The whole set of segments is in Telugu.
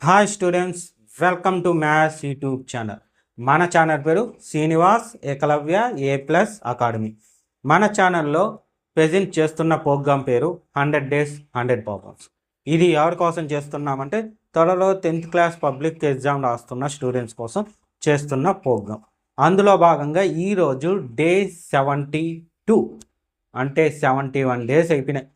Hi students, welcome to maths YouTube channel. మన ఛానల్ పేరు శ్రీనివాస్ ఏకలవ్య A+ అకాడమీ. మన ఛానల్లో ప్రజెంట్ చేస్తున్న ప్రోగ్రామ్ పేరు 100 Days 100 Problems. ఇది ఎవరి కోసం చేస్తున్నామంటే త్వరలో 10th క్లాస్ పబ్లిక్ ఎగ్జామ్ రాస్తున్న స్టూడెంట్స్ కోసం చేస్తున్న ప్రోగ్రామ్. అందులో భాగంగా ఈరోజు డే 72 అంటే 71 డేస్ అయిపోయినాయి.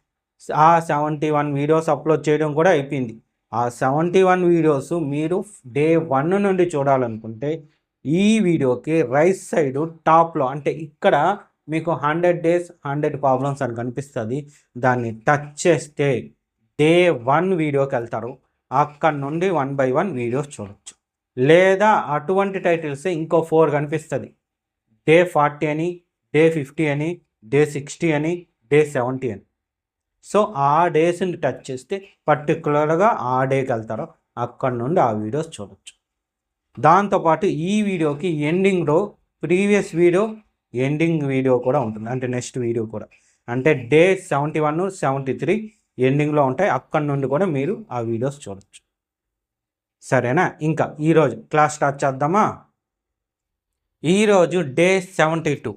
ఆ 71 వీడియోస్ అప్లోడ్ చేయడం కూడా అయిపోయింది. ఆ 71 వీడియోస్ మీరు డే 1 నుండి చూడాలనుకుంటే ఈ వీడియోకి రైట్ సైడ్ టాప్లో అంటే ఇక్కడ మీకు 100 Days 100 Problems అని కనిపిస్తుంది. దాన్ని టచ్ చేస్తే డే 1 వీడియోకి వెళ్తారు. అక్కడ నుండి 1 by 1 వీడియోస్ చూడొచ్చు. లేదా అటువంటి టైటిల్స్ ఇంకో 4 కనిపిస్తుంది. డే 40 అని, డే 50 అని, డే 60 అని, డే 70 అని. సో ఆ డేస్ని టచ్ చేస్తే పర్టికులర్గా ఆ డేకి వెళ్తారో అక్కడ నుండి ఆ వీడియోస్ చూడొచ్చు. దాంతోపాటు ఈ వీడియోకి ఎండింగ్లో ప్రీవియస్ వీడియో ఎండింగ్ వీడియో కూడా ఉంటుంది, అంటే నెక్స్ట్ వీడియో కూడా, అంటే డే 71 73 ఎండింగ్లో ఉంటాయి. అక్కడ నుండి కూడా మీరు ఆ వీడియోస్ చూడొచ్చు. సరేనా? ఇంకా ఈరోజు క్లాస్ స్టార్ట్ చేద్దామా? ఈరోజు డే 72.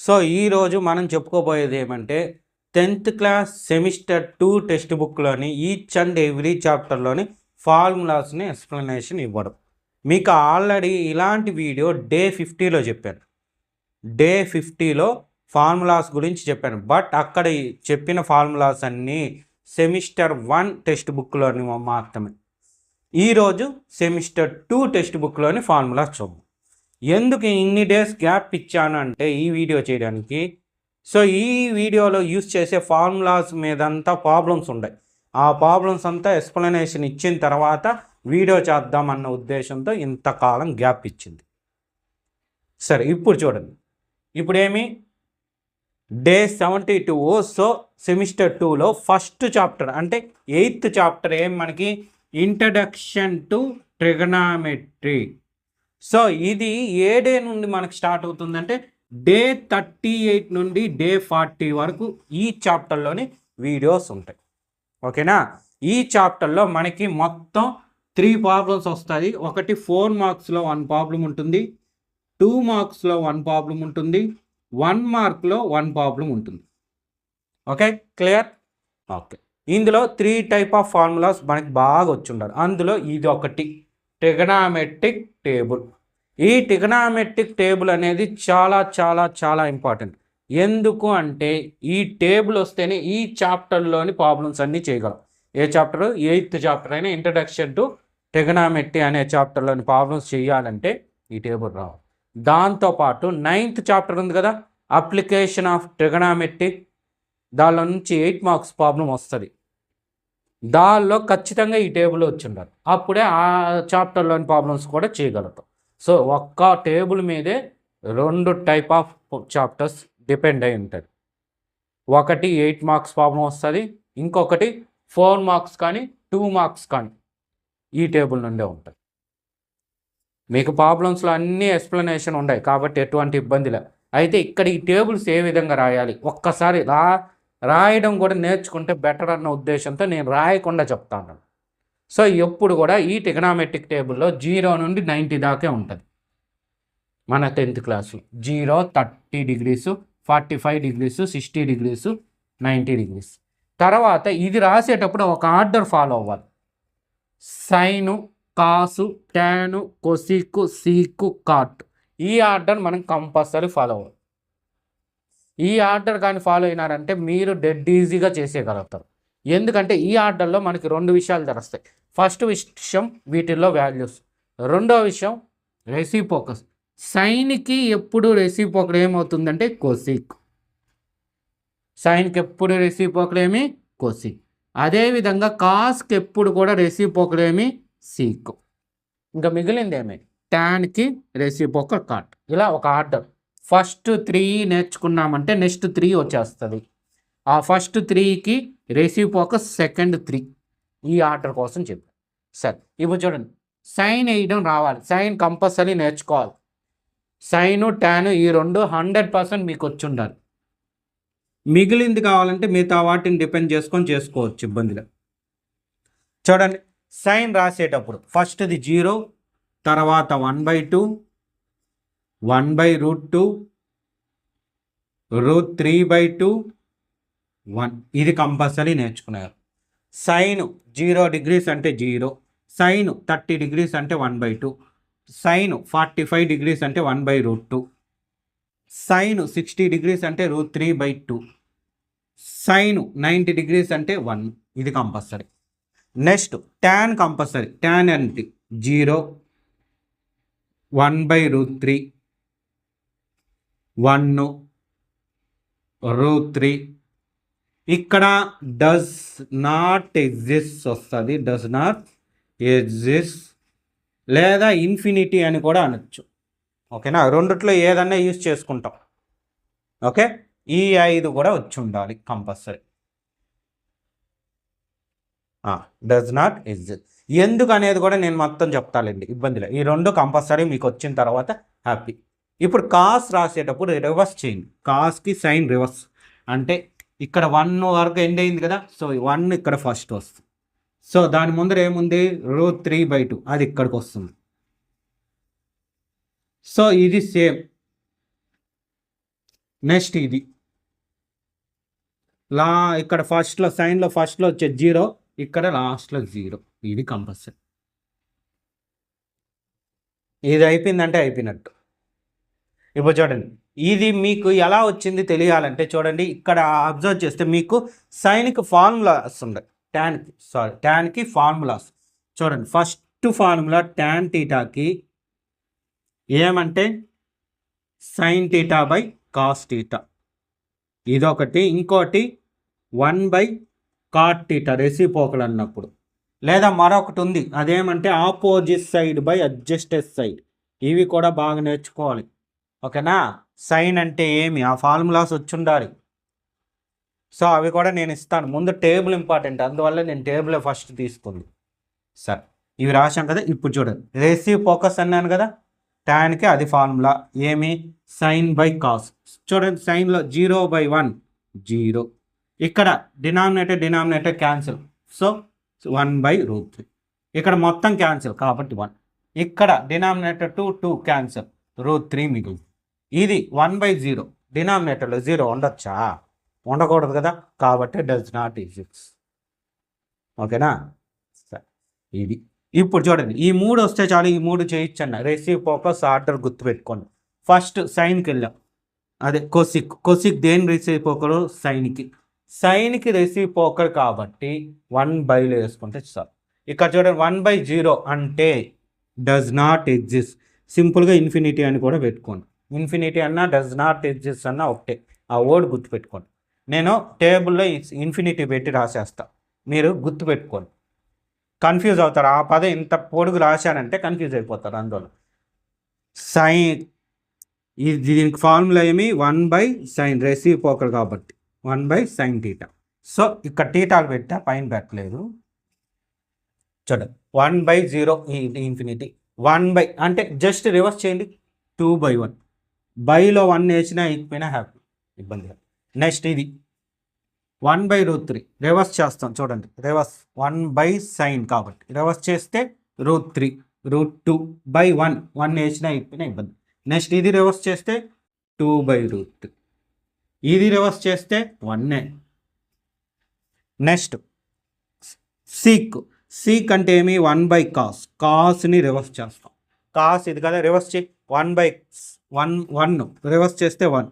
సో ఈరోజు మనం చెప్పుకోబోయేది ఏమంటే 10th క్లాస్ సెమిస్టర్ 2 టెక్స్ట్ బుక్లోని ఈచ్ అండ్ ఎవ్రీ చాప్టర్లోని ఫార్ములాస్ని ఎక్స్ప్లెనేషన్ ఇవ్వడం. మీకు ఆల్రెడీ ఇలాంటి వీడియో డే 50లో చెప్పాను. డే 50లో ఫార్ములాస్ గురించి చెప్పాను. బట్ అక్కడ చెప్పిన ఫార్ములాస్ అన్నీ సెమిస్టర్ 1 టెక్స్ట్ బుక్లోని మాత్రమే. ఈరోజు సెమిస్టర్ 2 టెక్స్ట్ బుక్లోని ఫార్ములాస్ చూద్దాం. ఎందుకు ఇన్ని డేస్ గ్యాప్ ఇచ్చాను అంటే ఈ వీడియో చేయడానికి, సో ఈ వీడియోలో యూస్ చేసే ఫార్ములాస్ మీదంతా ప్రాబ్లమ్స్ ఉన్నాయి. ఆ ప్రాబ్లమ్స్ అంతా ఎక్స్ప్లెనేషన్ ఇచ్చిన తర్వాత వీడియో చేద్దామన్న ఉద్దేశంతో ఇంతకాలం గ్యాప్ ఇచ్చింది. సరే, ఇప్పుడు చూడండి. ఇప్పుడేమి డే 72. సో సెమిస్టర్ 2లో ఫస్ట్ చాప్టర్ అంటే 8th చాప్టర్ ఏం మనకి ఇంట్రడక్షన్ టు ట్రిగనామెట్రీ. సో ఇది ఏ డే నుండి మనకు స్టార్ట్ అవుతుందంటే డే 38 నుండి డే 40 వరకు ఈ చాప్టర్లోని వీడియోస్ ఉంటాయి. ఓకేనా? ఈ చాప్టర్లో మనకి మొత్తం 3 ప్రాబ్లమ్స్ వస్తాయి. ఒకటి 4 మార్క్స్లో 1 ప్రాబ్లం ఉంటుంది, 2 మార్క్స్లో 1 ప్రాబ్లం ఉంటుంది, 1 మార్క్లో 1 ప్రాబ్లం ఉంటుంది. Okay, clear? ఓకే. ఇందులో 3 టైప్ ఆఫ్ ఫార్ములాస్ మనకి బాగా వచ్చి ఉండాలి. అందులో ఇది ఒకటి ట్రిగనామెట్రిక్ టేబుల్. ఈ ట్రిగనామెట్రిక్ టేబుల్ అనేది చాలా చాలా చాలా ఇంపార్టెంట్. ఎందుకు అంటే ఈ టేబుల్ వస్తేనే ఈ చాప్టర్లోని ప్రాబ్లమ్స్ అన్నీ చేయగలం. ఏ చాప్టర్? 8th చాప్టర్ అయినా ఇంట్రడక్షన్ టు ట్రిగనామెట్రీ అనే చాప్టర్లోని ప్రాబ్లమ్స్ చేయాలంటే ఈ టేబుల్ రావాలి. దాంతోపాటు 9th చాప్టర్ ఉంది కదా, అప్లికేషన్ ఆఫ్ ట్రిగనామెట్రీ, దానిలో నుంచి 8 మార్క్స్ ప్రాబ్లం వస్తుంది. దానిలో ఖచ్చితంగా ఈ టేబుల్ వచ్చి ఉండాలి. అప్పుడే ఆ చాప్టర్లోని ప్రాబ్లమ్స్ కూడా చేయగలుగుతాం. సో ఒక్క టేబుల్ మీదే 2 టైప్ ఆఫ్ చాప్టర్స్ డిపెండ్ అయి ఉంటుంది. ఒకటి 8 మార్క్స్ ప్రాబ్లం వస్తుంది, ఇంకొకటి 4 మార్క్స్ కానీ 2 మార్క్స్ కానీ ఈ టేబుల్ నుండే ఉంటుంది. మీకు ప్రాబ్లమ్స్లో అన్ని ఎక్స్ప్లెనేషన్ ఉన్నాయి కాబట్టి ఎటువంటి ఇబ్బంది లేదు. అయితే ఇక్కడ ఈ టేబుల్స్ ఏ విధంగా రాయాలి ఒక్కసారి రాయడం కూడా నేర్చుకుంటే బెటర్ అన్న ఉద్దేశంతో నేను రాయకుండా చెప్తాను. సో ఎప్పుడు కూడా ఈ ట్రిగనామెట్రిక్ టేబుల్లో 0 నుండి 90 దాకే ఉంటుంది. మన 10th class 0, 30 degrees, 45 degrees, 60 degrees, 90 degrees. తర్వాత ఇది రాసేటప్పుడు ఒక ఆర్డర్ ఫాలో అవ్వాలి. సైను, కాసు, టాను, కొసికు, సీకు, కాట్, ఈ ఆర్డర్ మనం కంపల్సరీ ఫాలో అవ్వాలి. ఈ ఆర్డర్ కానీ ఫాలో అయినారంటే మీరు డెడ్ ఈజీగా చేసేయగలుగుతారు. ఎందుకంటే ఈ ఆర్డర్లో మనకి 2 విషయాలు తెలుస్తాయి. ఫస్ట్ విషయం వీటిల్లో వాల్యూస్, రెండో విషయం రెసిప్రోకల్. సైన్కి ఎప్పుడు రెసిప్రోకల్ ఏమవుతుందంటే కొసిక్. సైన్కి ఎప్పుడు రెసిప్రోకల్ ఏమి? కొసిక్. అదేవిధంగా కాస్కి ఎప్పుడు కూడా రెసిప్రోకల్ ఏమి? సీక్. ఇంకా మిగిలింది ఏమి? టాన్కి రెసిప్రోకల్ కాట్. ఇలా ఒక ఆర్డర్. ఫస్ట్ 3 నేర్చుకున్నామంటే నెక్స్ట్ 3 వచ్చేస్తుంది. ఆ ఫస్ట్ 3కి రెసిప్రోకల్ సెకండ్ 3. ఈ ఆర్డర్ కోసం చెప్పాను. సరే, ఇప్పుడు చూడండి, సైన్ వేయడం రావాలి. సైన్ కంపల్సరీ నేర్చుకోవాలి. సైను, టాను ఈ 2 100% మీకు వచ్చి ఉండాలి. మిగిలింది కావాలంటే మిగతా వాటిని డిపెండ్ చేసుకొని చేసుకోవచ్చు ఇబ్బందిగా. చూడండి, సైన్ రాసేటప్పుడు ఫస్ట్ది 0, తర్వాత 1/2, 1/√2, √3/2, 1. ఇది కంపల్సరీ నేర్చుకున్నారు. సైన్ 0 degrees అంటే 0, సైన్ 30 degrees అంటే 1/2, సైన్ 45 degrees అంటే 1/√2, సైన్ 60 degrees అంటే √3/2, సైన్ 90 degrees అంటే 1. ఇది compulsory. Next tan compulsory. Tan అంటే 0, 1/√3, 1, √3. ఇక్కడ డస్ నాట్ ఎగ్జిస్ట్ వస్తుంది. డస్ నాట్ ఎగ్జిస్ట్ లేదా ఇన్ఫినిటీ అని కూడా అనొచ్చు. ఓకేనా, రెండిట్లో ఏదన్నా యూజ్ చేసుకుంటాం. ఓకే, ఈ 5 కూడా వచ్చి ఉండాలి కంపల్సరీ. డస్ నాట్ ఎగ్జిస్ట్ ఎందుకు అనేది కూడా నేను మొత్తం చెప్తానండి, ఇబ్బందిలే. ఈ 2 కంపల్సరీ మీకు వచ్చిన తర్వాత హ్యాపీ. ఇప్పుడు కాస్ రాసేటప్పుడు రివర్స్ చేయండి. కాస్కి సైన్ రివర్స్ అంటే ఇక్కడ 1 వరకు ఎండ్ అయింది కదా, సో 1 ఇక్కడ ఫస్ట్ వస్తుంది. సో దాని ముందర ఏముంది, √3/2, అది ఇక్కడికి వస్తుంది. సో ఇది సేమ్. నెక్స్ట్ ఇది ఇక్కడ ఫస్ట్లో సైన్లో ఫస్ట్లో వచ్చే 0, ఇక్కడ లాస్ట్లో 0. ఇది కంపల్సరీ. ఇది అయిపోయిందంటే అయిపోయినట్టు. ఇప్పుడు చూడండి, ఇది మీకు ఎలా వచ్చింది తెలియాలంటే చూడండి, ఇక్కడ అబ్జర్వ్ చేస్తే మీకు సైన్కి ఫార్ములాస్ ఉన్నాయి. ట్యాన్కి ఫార్ములాస్ చూడండి. ఫస్ట్ ఫార్ములా ట్యాన్ థీటాకి ఏమంటే sine theta by cos theta, ఇదొకటి. ఇంకోటి 1/cot థీటా రెసిప్రోకల్ అన్నప్పుడు. లేదా మరొకటి ఉంది, అదేమంటే opposite side by adjacent side. ఇవి కూడా బాగా నేర్చుకోవాలి. ఓకేనా, సైన్ అంటే ఏమి ఆ ఫార్ములాస్ వచ్చి ఉండాలి. సో అవి కూడా నేను ఇస్తాను. ముందు టేబుల్ ఇంపార్టెంట్, అందువల్ల నేను టేబుల్ ఫస్ట్ తీసుకుంది. సరే, ఇవి రాశాం కదా. ఇప్పుడు చూడండి, రెసిప్రోకస్ అన్నాను కదా, ట్యాన్కి అది ఫార్ములా ఏమి, సైన్ బై కాస్. చూడండి, సైన్లో 0/1 0, ఇక్కడ డినామినేటర్ క్యాన్సిల్, సో 1/√3. ఇక్కడ మొత్తం క్యాన్సిల్ కాబట్టి 1. ఇక్కడ డినామినేటర్ 2 క్యాన్సిల్, √3 మిగిలింది. ఇది 1/0, డినామినేటర్లో 0 ఉండొచ్చా, ఉండకూడదు కదా, కాబట్టి డస్ నాట్ ఎగ్జిస్ట్. ఓకేనా, సరే ఇది. ఇప్పుడు చూడండి, ఈ 3 వస్తే చాలు, ఈ 3 చేయొచ్చన్న. రెసిప్రోకస్ ఆర్డర్ గుర్తుపెట్టుకోండి. ఫస్ట్ సైన్కి వెళ్ళాం, అదే కొసిక్ దేని రెసిప్రోకల్, సైన్కి రెసిప్రోకల్ కాబట్టి 1/లో వేసుకుంటే చాలు. ఇక్కడ చూడండి, 1/0 అంటే డస్ నాట్ ఎగ్జిస్ట్. సింపుల్గా ఇన్ఫినిటీ అని కూడా పెట్టుకోండి. ఇన్ఫినిటీ అన్నా డస్ నాట్ ఎగ్జిస్ట్ అన్నా ఒకటే, ఆ వర్డ్ గుర్తుపెట్టుకోండి. నేను టేబుల్లో ఇన్ఫినిటీ పెట్టి రాసేస్తా, మీరు గుర్తుపెట్టుకోండి. కన్ఫ్యూజ్ అవుతారు, ఆ పదం ఇంత పొడుగు రాశానంటే కన్ఫ్యూజ్ అయిపోతారు. అందువల్ల సైన్, ఇది దీనికి ఫార్ములా ఏమి, 1/sin రెసిప్రోకల్ కాబట్టి 1/sin థీటా. సో ఇక్కడ థీటాలు పెట్టా, పైన పెట్టలేదు. చూడండి, 1/0 ఇన్ఫినిటీ, 1 అంటే జస్ట్ రివర్స్ చేయండి, 2/1. బైలో 1 వేసినా ఇకపోయినా హ్యాపీ, ఇబ్బంది. నెక్స్ట్ ఇది 1/√3 రివర్స్ చేస్తాం. చూడండి, రివర్స్ 1/sin కాబట్టి రివర్స్ చేస్తే √3, √2/1 1 వేసినా ఇకపోయినా ఇబ్బంది. నెక్స్ట్ ఇది రివర్స్ చేస్తే 2/√3, ఇది రివర్స్ చేస్తే 1. నెక్స్ట్ సీక్ అంటే ఏమి, 1/cos. కాస్ని రివర్స్ చేస్తాం. కాస్ ఇది కదా, రివర్స్ చే 1/1 రివర్స్ చేస్తే 1,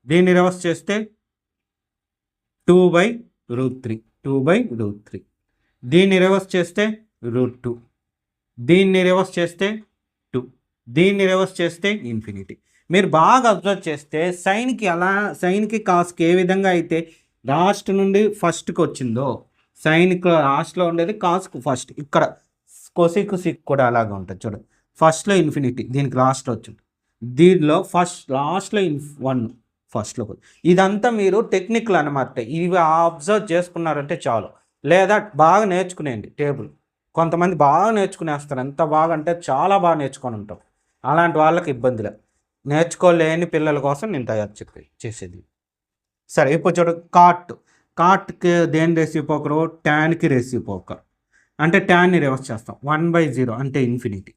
దీన్ని రివర్స్ చేస్తే 2/√3, దీన్ని రివర్స్ చేస్తే √2, దీన్ని రివర్స్ చేస్తే 2, దీన్ని రివర్స్ చేస్తే ఇన్ఫినిటీ. మీరు బాగా అబ్జర్వ్ చేస్తే సైన్కి కాస్కి ఏ విధంగా అయితే లాస్ట్ నుండి ఫస్ట్కి వచ్చిందో, సైన్కి లాస్ట్లో ఉండేది, కాస్కు ఫస్ట్. ఇక్కడ కొసిక్ సిక్ కూడా అలాగే ఉంటుంది. చూడండి, ఫస్ట్లో ఇన్ఫినిటీ, దీనికి లాస్ట్లో వచ్చింది. దీనిలో లాస్ట్లో 1 ఫస్ట్లో. ఇదంతా మీరు టెక్నిక్లు అనమాట. ఇవి అబ్జర్వ్ చేసుకున్నారంటే చాలు. లేదా బాగా నేర్చుకునేయండి టేబుల్. కొంతమంది బాగా నేర్చుకునేస్తారు, ఎంత బాగా అంటే చాలా బాగా నేర్చుకొని ఉంటాం. అలాంటి వాళ్ళకి ఇబ్బందిలే, నేర్చుకోలేని పిల్లల కోసం నేను తయారు చేసేది. సరే, ఇప్పుడు చూడు, కాట్కి దేని రెసిప్రోకల్, ట్యాన్కి రెసిప్రోకల్. అంటే ట్యాన్ని రివర్స్ చేస్తాం. 1/0 అంటే ఇన్ఫినిటీ.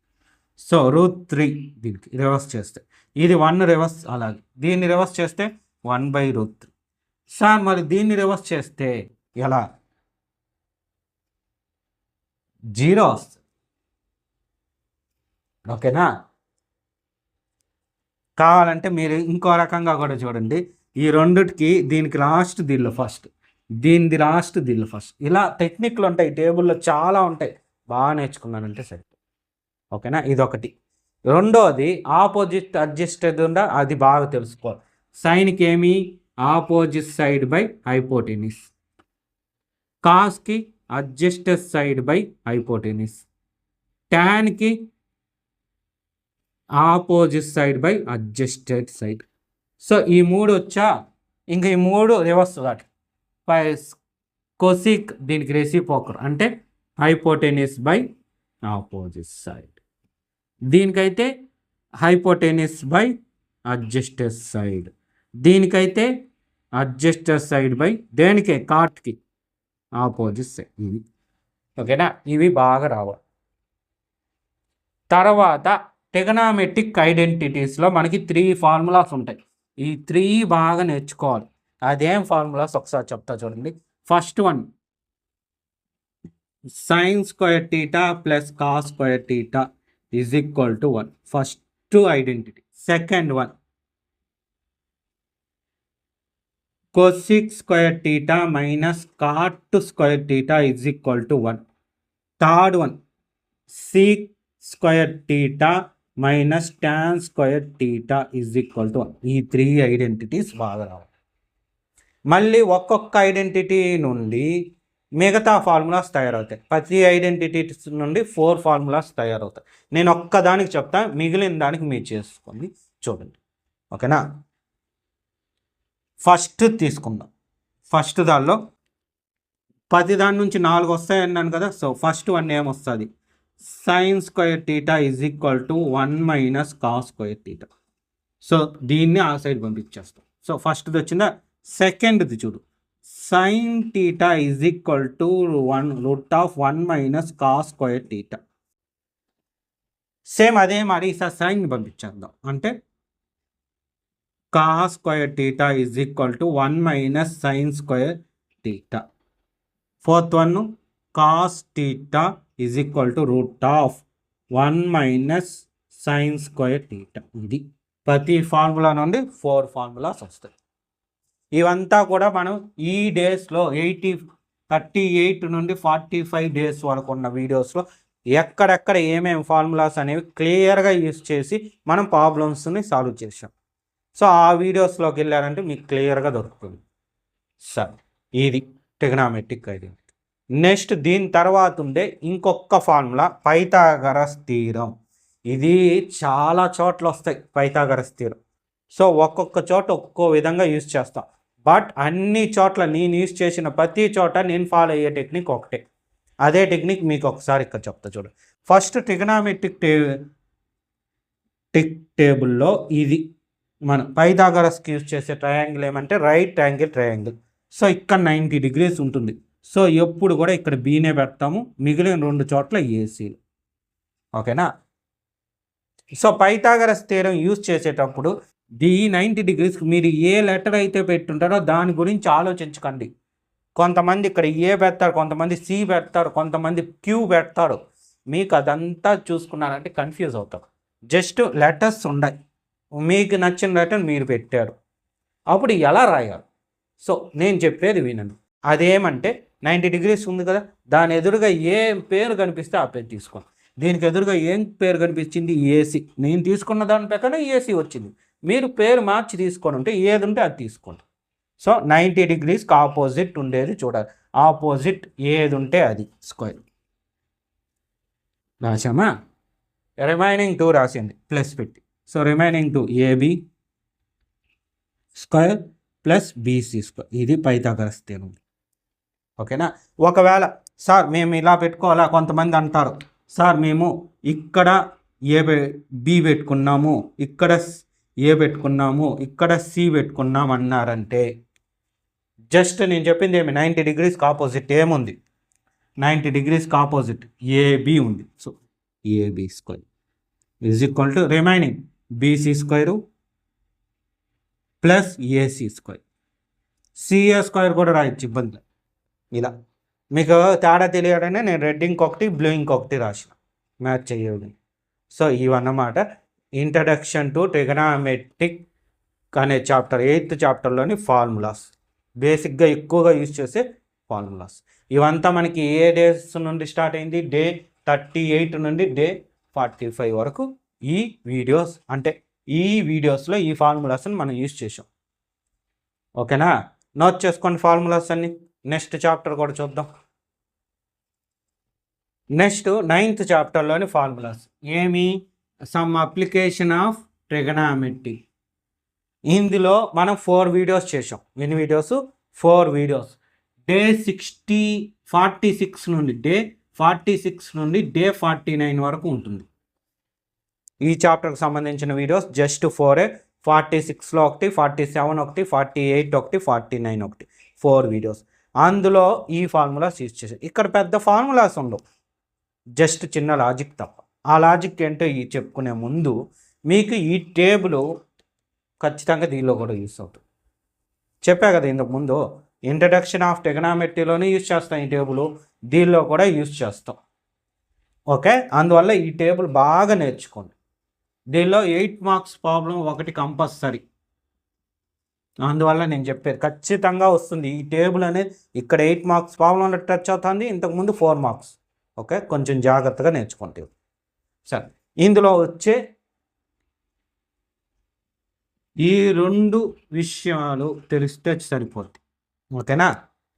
సో √3 దీనికి రివర్స్ చేస్తే ఇది 1 రివర్స్, అలాగే దీన్ని రివర్స్ చేస్తే 1/√3. సార్ మరి దీన్ని రివర్స్ చేస్తే ఎలా? 0 వస్తుంది. ఓకేనా? కావాలంటే మీరు ఇంకో రకంగా కూడా చూడండి. ఈ రెండిటికి దీనికి లాస్ట్, దీనిలో ఫస్ట్, దీనిది లాస్ట్, దీనిలో ఫస్ట్, ఇలా టెక్నిక్లు ఉంటాయి టేబుల్లో చాలా ఉంటాయి. బాగా నేర్చుకున్నానంటే సరే. ఓకేనా? ఇదొకటి. రెండోది ఆపోజిట్ అడ్జస్టెడ్ ఉందా, అది బాగా తెలుసుకోవాలి. సైన్కి ఏమి ఆపోజిట్ సైడ్ బై హైపోటెనిస్, కాస్కి అడ్జస్టెడ్ సైడ్ బై హైపోటెనిస్, ట్యాన్కి opposite side by adjacent side. So ఈ 3 వచ్చా, ఇంకా ఈ 3 రివర్స్ వాటి. కొసిక్ దీనికి రెసిప్రోకల్ అంటే హైపోటెనిస్ బై ఆపోజిట్ సైడ్, దీనికైతే హైపోటెనిస్ బై అడ్జస్టెడ్ సైడ్, దీనికైతే అడ్జస్టెడ్ సైడ్ బై దేనికే కార్ట్కి ఆపోజిట్ సైడ్. ఇవి ఓకేనా? ఇవి బాగా రావాలి. తర్వాత ట్రిగనామెట్రిక్ ఐడెంటిటీస్లో మనకి 3 ఫార్ములాస్ ఉంటాయి. ఈ 3 బాగా నేర్చుకోవాలి. అదేం ఫార్ములాస్ ఒకసారి చెప్తా చూడండి. First one sin² plus cos² is equal to 1. First identity. Second one cos² minus cot² is equal to 1. Third one sec² minus tan² is equal to 1. ఈ 3 ఐడెంటిటీస్ బాగా రావాలి. మళ్ళీ ఒక్కొక్క ఐడెంటిటీ నుండి మిగతా ఫార్ములాస్ తయారవుతాయి. ప్రతి ఐడెంటిటీస్ నుండి 4 ఫార్ములాస్ తయారవుతాయి. నేను ఒక్కదానికి చెప్తా, మిగిలిన దానికి మీరు చేసుకోండి, చూడండి. ఓకేనా? ఫస్ట్ తీసుకుందాం. ఫస్ట్ దానిలో 10 దాని నుంచి 4 వస్తాయి అన్నాను కదా. సో ఫస్ట్ వన్ ఏమొస్తుంది? sin² is equal to 1 minus cos². So దీన్ని ఆ సైడ్ పంపించేస్తాం. సో ఫస్ట్ది వచ్చిందా? సెకండ్ది చూడు, sin² is equal to √1 minus cos². Same అదే మరి ఈసారి సైన్ పంపించేద్దాం. అంటే cos² is equal to 1 minus sin². Fourth one cos² is equal to √1 minus sin². ఇది ప్రతి ఫార్ములా నుండి 4 ఫార్ములాస్ వస్తాయి. ఇవంతా కూడా మనం ఈ డేస్లో 38 నుండి 45 డేస్ వరకు ఉన్న వీడియోస్లో ఎక్కడెక్కడ ఏమేమి ఫార్ములాస్ అనేవి క్లియర్గా యూస్ చేసి మనం ప్రాబ్లమ్స్ని సాల్వ్ చేసాం. సో ఆ వీడియోస్లోకి వెళ్ళారంటే మీకు క్లియర్గా దొరుకుతుంది. సరే, ఇది ట్రిగనామెట్రిక్ ఐడెంటిటీ. నెక్స్ట్ దీని తర్వాత ఉండే ఇంకొక ఫార్ములా పైథాగరస్ థీరం. ఇది చాలా చోట్ల వస్తాయి పైథాగరస్ థీరం. సో ఒక్కొక్క చోట ఒక్కో విధంగా యూస్ చేస్తాం. బట్ అన్ని చోట్ల నేను యూస్ చేసిన ప్రతి చోట నేను ఫాలో అయ్యే టెక్నిక్ ఒకటే. అదే టెక్నిక్ మీకు ఒకసారి ఇక్కడ చెప్తా చూడండి. ఫస్ట్ ట్రిగనామెట్రిక్ టేబుల్లో ఇది మనం పైథాగరస్కి యూస్ చేసే ట్రయాంగిల్ ఏమంటే రైట్ యాంగిల్ ట్రయాంగిల్. సో ఇక్కడ 90 degrees ఉంటుంది. సో ఎప్పుడు కూడా ఇక్కడ బీనే పెడతాము, మిగిలిన 2 చోట్ల ఏసీలు. ఓకేనా? సో పైథాగరస్ థీరం యూస్ చేసేటప్పుడు ఈ 90 degrees మీరు ఏ లెటర్ అయితే పెట్టుంటారో దాని గురించి ఆలోచించకండి. కొంతమంది ఇక్కడ ఏ పెడతారు, కొంతమంది సి పెడతారు, కొంతమంది క్యూ పెడతారు. మీకు అదంతా చూసుకున్నారంటే కన్ఫ్యూజ్ అవుతారు. జస్ట్ లెటర్స్ ఉన్నాయి, మీకు నచ్చిన లెటర్ మీరు పెట్టారు, అప్పుడు ఎలా రాయాలి? సో నేను చెప్పేది వినండి. అదేమంటే 90 degrees ఉంది కదా, దాని ఎదురుగా ఏ పేరు కనిపిస్తే ఆ పేరు తీసుకోండి. దీనికి ఎదురుగా ఏం పేరు కనిపించింది? ఏసీ. నేను తీసుకున్న దాని ప్రకారం ఏసీ వచ్చింది. మీరు పేరు మార్చి తీసుకొని ఉంటే ఏది ఉంటే అది తీసుకోండి. సో 90 degrees ఆపోజిట్ ఉండేది చూడాలి. ఆపోజిట్ ఏది ఉంటే అది స్క్వేర్ రాసామా? రిమైనింగ్ 2 రాసింది ప్లస్ పెట్టి. So remaining 2 AB square plus BC square. ఇది పైథాగరస్ థీరం. ఓకేనా? ఒకవేళ సార్ మేము ఇలా పెట్టుకోవాలా, కొంతమంది అంటారు సార్ మేము ఇక్కడ బి పెట్టుకున్నాము, ఇక్కడ ఏ పెట్టుకున్నాము, ఇక్కడ సి పెట్టుకున్నాం అన్నారంటే జస్ట్ నేను చెప్పింది ఏమి 90 degrees ఆపోజిట్ ఏముంది? 90 degreesకి ఆపోజిట్ ఏబి ఉంది. So AB square is equal to remaining BC square plus AC square. CA square కూడా రాయొచ్చు ఇబ్బంది. ఇలా మీకు తేడా తెలియడనే నేను రెడ్ ఇంకొకటి బ్లూ ఇంకొకటి రాసిన మ్యాచ్ అయ్యేది. సో ఇవన్నమాట ఇంట్రడక్షన్ టు ట్రిగనామెట్రిక్ అనే చాప్టర్ 8th చాప్టర్లోని ఫార్ములాస్. బేసిక్గా ఎక్కువగా యూజ్ చేసే ఫార్ములాస్. ఇవంతా మనకి ఏ డేస్ నుండి స్టార్ట్ అయింది? డే 38 నుండి డే 45 వరకు ఈ వీడియోస్ అంటే ఈ వీడియోస్లో ఈ ఫార్ములాస్ని మనం యూజ్ చేసాం. ఓకేనా? నోట్ చేసుకోండి ఫార్ములాస్ అన్ని. నెక్స్ట్ చాప్టర్ కూడా చూద్దాం. నెక్స్ట్ 9th చాప్టర్లోని ఫార్ములాస్ ఏమి? Some application of trigonometry. ఇందులో మనం 4 వీడియోస్ చేసాం. ఎన్ని వీడియోస్? 4 వీడియోస్. డే 46 నుండి డే 46 నుండి డే 49 వరకు ఉంటుంది. ఈ చాప్టర్కి సంబంధించిన వీడియోస్ జస్ట్ 4. 46లో ఒకటి, 47 ఒకటి, 48 ఒకటి, 49 ఒకటి, 4 వీడియోస్. అందులో ఈ ఫార్ములాస్ యూజ్ చేసాం. ఇక్కడ పెద్ద ఫార్ములాస్ ఉండవు, జస్ట్ చిన్న లాజిక్ తప్ప. ఆ లాజిక్ ఏంటో ఈ చెప్పుకునే ముందు మీకు ఈ టేబుల్ ఖచ్చితంగా దీనిలో కూడా యూస్ అవుతుంది. చెప్పా కదా ఇంతకు ముందు, ఇంట్రడక్షన్ ఆఫ్ ట్రిగనామెట్రీలోనే యూజ్ చేస్తాం ఈ టేబుల్, దీనిలో కూడా యూజ్ చేస్తాం. ఓకే, అందువల్ల ఈ టేబుల్ బాగా నేర్చుకోండి. దీనిలో 8 మార్క్స్ ప్రాబ్లం ఒకటి కంపల్సరీ. అందువల్ల నేను చెప్పేది ఖచ్చితంగా వస్తుంది. ఈ టేబుల్ అనేది ఇక్కడ 8 మార్క్స్ ప్రాబ్లం టచ్ అవుతుంది, ఇంతకుముందు 4 మార్క్స్. ఓకే, కొంచెం జాగ్రత్తగా నేర్చుకుంటే సరే. ఇందులో వచ్చే ఈ 2 విషయాలు తెలిస్తే సరిపోద్ది. ఓకేనా?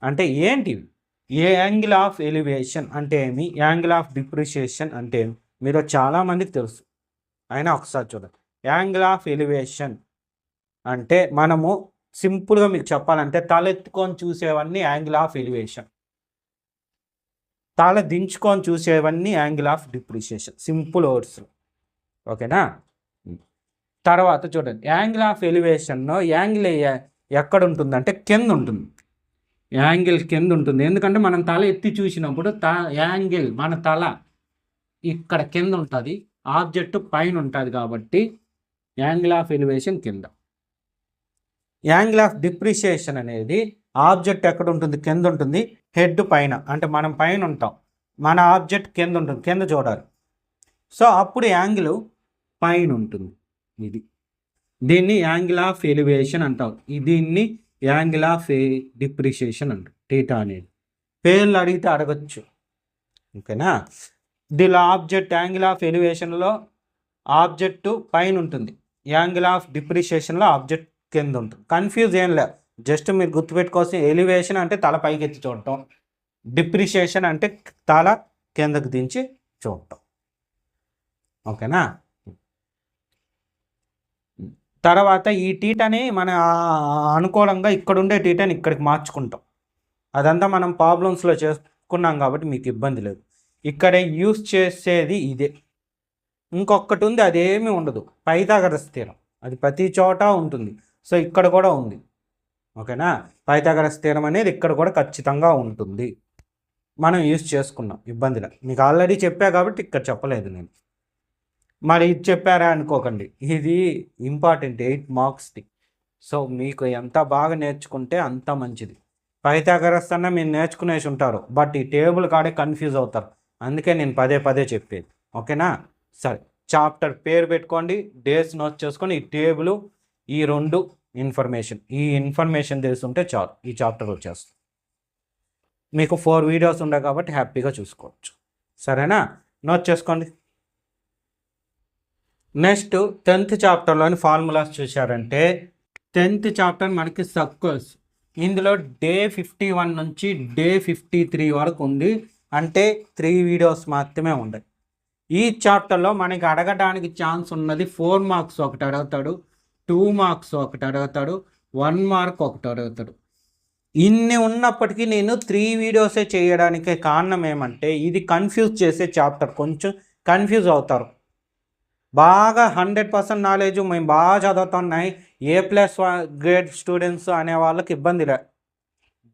అంటే ఏంటివి? ఏ యాంగిల్ ఆఫ్ ఎలివేషన్ అంటే ఏమి, యాంగిల్ ఆఫ్ డిప్రిషియేషన్ అంటే ఏమి మీరు చాలామందికి తెలుసు, అయినా ఒకసారి చూడండి. యాంగిల్ ఆఫ్ ఎలివేషన్ అంటే మనము సింపుల్గా మీకు చెప్పాలంటే తలెత్తుకొని చూసేవన్నీ యాంగిల్ ఆఫ్ ఎలివేషన్, తల దించుకొని చూసేవన్నీ angle of depreciation. Simple words. ఓకేనా? తర్వాత చూడండి, యాంగిల్ ఆఫ్ ఎలివేషన్లో యాంగిల్ ఎక్కడ ఉంటుందంటే కింద ఉంటుంది. యాంగిల్ కింద ఉంటుంది. ఎందుకంటే మనం తల ఎత్తి చూసినప్పుడు యాంగిల్ మన తల ఇక్కడ కింద ఉంటుంది, ఆబ్జెక్ట్ పైన ఉంటుంది. కాబట్టి యాంగిల్ ఆఫ్ ఎలివేషన్ కింద. యాంగిల్ ఆఫ్ డిప్రిషియేషన్ అనేది ఆబ్జెక్ట్ ఎక్కడ ఉంటుంది? కింద ఉంటుంది, హెడ్ పైన. అంటే మనం పైన ఉంటాం, మన ఆబ్జెక్ట్ కింద ఉంటుంది, కింద చూడాలి. సో అప్పుడు యాంగిల్ పైన ఉంటుంది. ఇది దీన్ని యాంగిల్ ఆఫ్ ఎలివేషన్ అంటాం. దీన్ని యాంగిల్ ఆఫ్ డిప్రిషియేషన్ అంటారు. టీటా అనేది పేర్లు అడిగితే అడగచ్చు. ఓకేనా? దీనిలో ఆబ్జెక్ట్ యాంగిల్ ఆఫ్ ఎలివేషన్లో ఆబ్జెక్టు పైన ఉంటుంది, యాంగిల్ ఆఫ్ డిప్రిషియేషన్లో ఆబ్జెక్ట్ కింద ఉంటుంది. కన్ఫ్యూజ్ ఏం లేదు, జస్ట్ మీరు గుర్తుపెట్టుకోవాల్సిన ఎలివేషన్ అంటే తల పైకి ఎత్తి చూడటం, డిప్రిషియేషన్ అంటే తల కిందకు దించి చూడటం. ఓకేనా? తర్వాత ఈ టీటాని మన అనుకూలంగా ఇక్కడ ఉండే టీటాని ఇక్కడికి మార్చుకుంటాం. అదంతా మనం ప్రాబ్లమ్స్లో చేసుకున్నాం కాబట్టి మీకు ఇబ్బంది లేదు. ఇక్కడ యూస్ చేసేది ఇదే. ఇంకొకటి ఉంది, అదేమీ ఉండదు, పైథాగరస్ థీరం. అది ప్రతి చోట ఉంటుంది. సో ఇక్కడ కూడా ఉంది. ఓకేనా? పైథాగరస్ థీరం అనేది ఇక్కడ కూడా ఖచ్చితంగా ఉంటుంది. మనం యూస్ చేసుకున్నాం, ఇబ్బంది లేదు. మీకు ఆల్రెడీ చెప్పా కాబట్టి ఇక్కడ చెప్పలేదు నేను. మరి ఇది చెప్పారా అనుకోకండి, ఇది ఇంపార్టెంట్ 8 మార్క్స్ది. సో మీకు ఎంత బాగా నేర్చుకుంటే అంత మంచిది. పైథాగరస్ అన్న మీరు నేర్చుకునేసి ఉంటారు, బట్ ఈ టేబుల్ కాడే కన్ఫ్యూజ్ అవుతారు. అందుకే నేను పదే పదే చెప్పేది. ఓకేనా? సరే, చాప్టర్ పేరు పెట్టుకోండి, డేస్ నోట్ చేసుకొని ఈ టేబుల్ ఈ 2 ఇన్ఫర్మేషన్ తెలుసుంటే చాలు, ఈ చాప్టర్ వచ్చేస్తుంది. మీకు 4 వీడియోస్ ఉన్నాయి కాబట్టి హ్యాపీగా చూసుకోవచ్చు. సరేనా? నోట్ చేసుకోండి. నెక్స్ట్ 10th చాప్టర్లోని ఫార్ములాస్ చూశారంటే 10th చాప్టర్ మనకి సర్కిల్స్. ఇందులో డే 51 నుంచి డే 53 వరకు ఉంది. అంటే 3 వీడియోస్ మాత్రమే ఉన్నాయి. ఈ చాప్టర్లో మనకి అడగడానికి ఛాన్స్ ఉన్నది 4 మార్క్స్ ఒకటి అడుగుతాడు, 2 మార్క్స్ ఒకటి అడుగుతాడు, 1 మార్క్ ఒకటి అడుగుతాడు. ఇన్ని ఉన్నప్పటికీ నేను 3 వీడియోసే చేయడానికి కారణం ఏమంటే ఇది కన్ఫ్యూజ్ చేసే చాప్టర్. కొంచెం కన్ఫ్యూజ్ అవుతారు. బాగా 100% నాలెడ్జ్ మేము బాగా చదువుతున్నాయి A+ గ్రేడ్ స్టూడెంట్స్ అనే వాళ్ళకి ఇబ్బంది లే.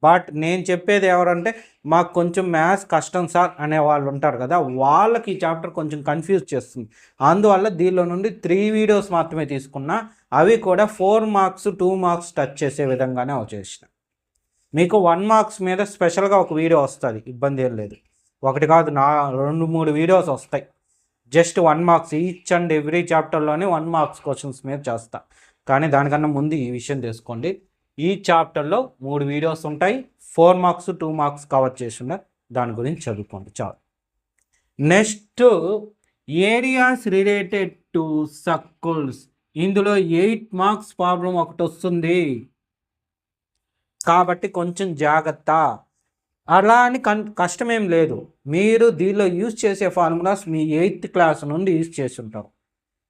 బట్ నేను చెప్పేది ఎవరంటే మాకు కొంచెం మ్యాథ్స్ కష్టం సార్ అనే వాళ్ళు ఉంటారు కదా, వాళ్ళకి ఈ చాప్టర్ కొంచెం కన్ఫ్యూజ్ చేస్తుంది. అందువల్ల దీనిలో నుండి 3 వీడియోస్ మాత్రమే తీసుకున్నా, అవి కూడా 4 మార్క్స్ 2 మార్క్స్ టచ్ చేసే విధంగానే వచ్చేసిన. మీకు 1 మార్క్స్ మీద స్పెషల్గా ఒక వీడియో వస్తుంది, ఇబ్బంది ఏం లేదు. ఒకటి కాదు 2-3 వీడియోస్ వస్తాయి. Just 1 marks each and every చాప్టర్లోనే 1 మార్క్స్ క్వశ్చన్స్ మీద చేస్తా. కానీ దానికన్నా ముందు ఈ విషయం తెలుసుకోండి, ఈ చాప్టర్లో 3 వీడియోస్ ఉంటాయి, 4 మార్క్స్ 2 మార్క్స్ కవర్ చేసిన దాని గురించి చదువుకోండి చాలు. Next areas related to circles, ఇందులో 8 మార్క్స్ ప్రాబ్లం ఒకటి వస్తుంది కాబట్టి కొంచెం జాగ్రత్త. అలా అని కష్టమేం లేదు, మీరు దీనిలో యూజ్ చేసే ఫార్ములాస్ మీ 8th క్లాస్ నుండి యూజ్ చేసి ఉంటారు.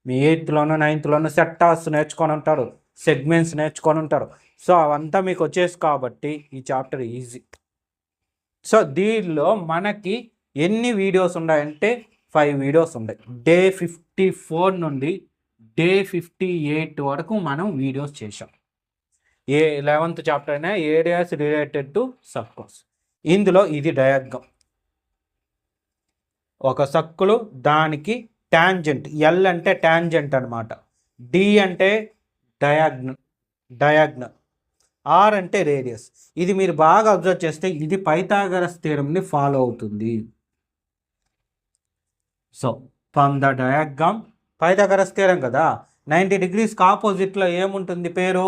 మీ 8th లోనూ 9th సెక్టార్స్ నేర్చుకొని ఉంటారు, సెగ్మెంట్స్ నేర్చుకొని ఉంటారు. సో అవంతా మీకు వచ్చేసి కాబట్టి ఈ చాప్టర్ ఈజీ. సో దీనిలో మనకి ఎన్ని వీడియోస్ ఉన్నాయంటే 5 వీడియోస్ ఉన్నాయి. డే 54 నుండి డే 58 వరకు మనం వీడియోస్ చేసాం. 11th చాప్టర్ అయినా ఏరియాస్ రిలేటెడ్ టు సర్కిల్స్. ఇందులో ఇది డయాగ్రామ్, ఒక సర్కిల్, దానికి ట్యాంజెంట్, ఎల్ అంటే ట్యాంజెంట్ అనమాట, డి అంటే డయాగ్నల్, ఆర్ అంటే రేడియస్. ఇది మీరు బాగా అబ్జర్వ్ చేస్తే ఇది పైథాగరస్ థియరంని ఫాలో అవుతుంది. So from the diagram, Pythagoras theorem కదా, 90 degreesకి ఆపోజిట్లో ఏముంటుంది పేరు,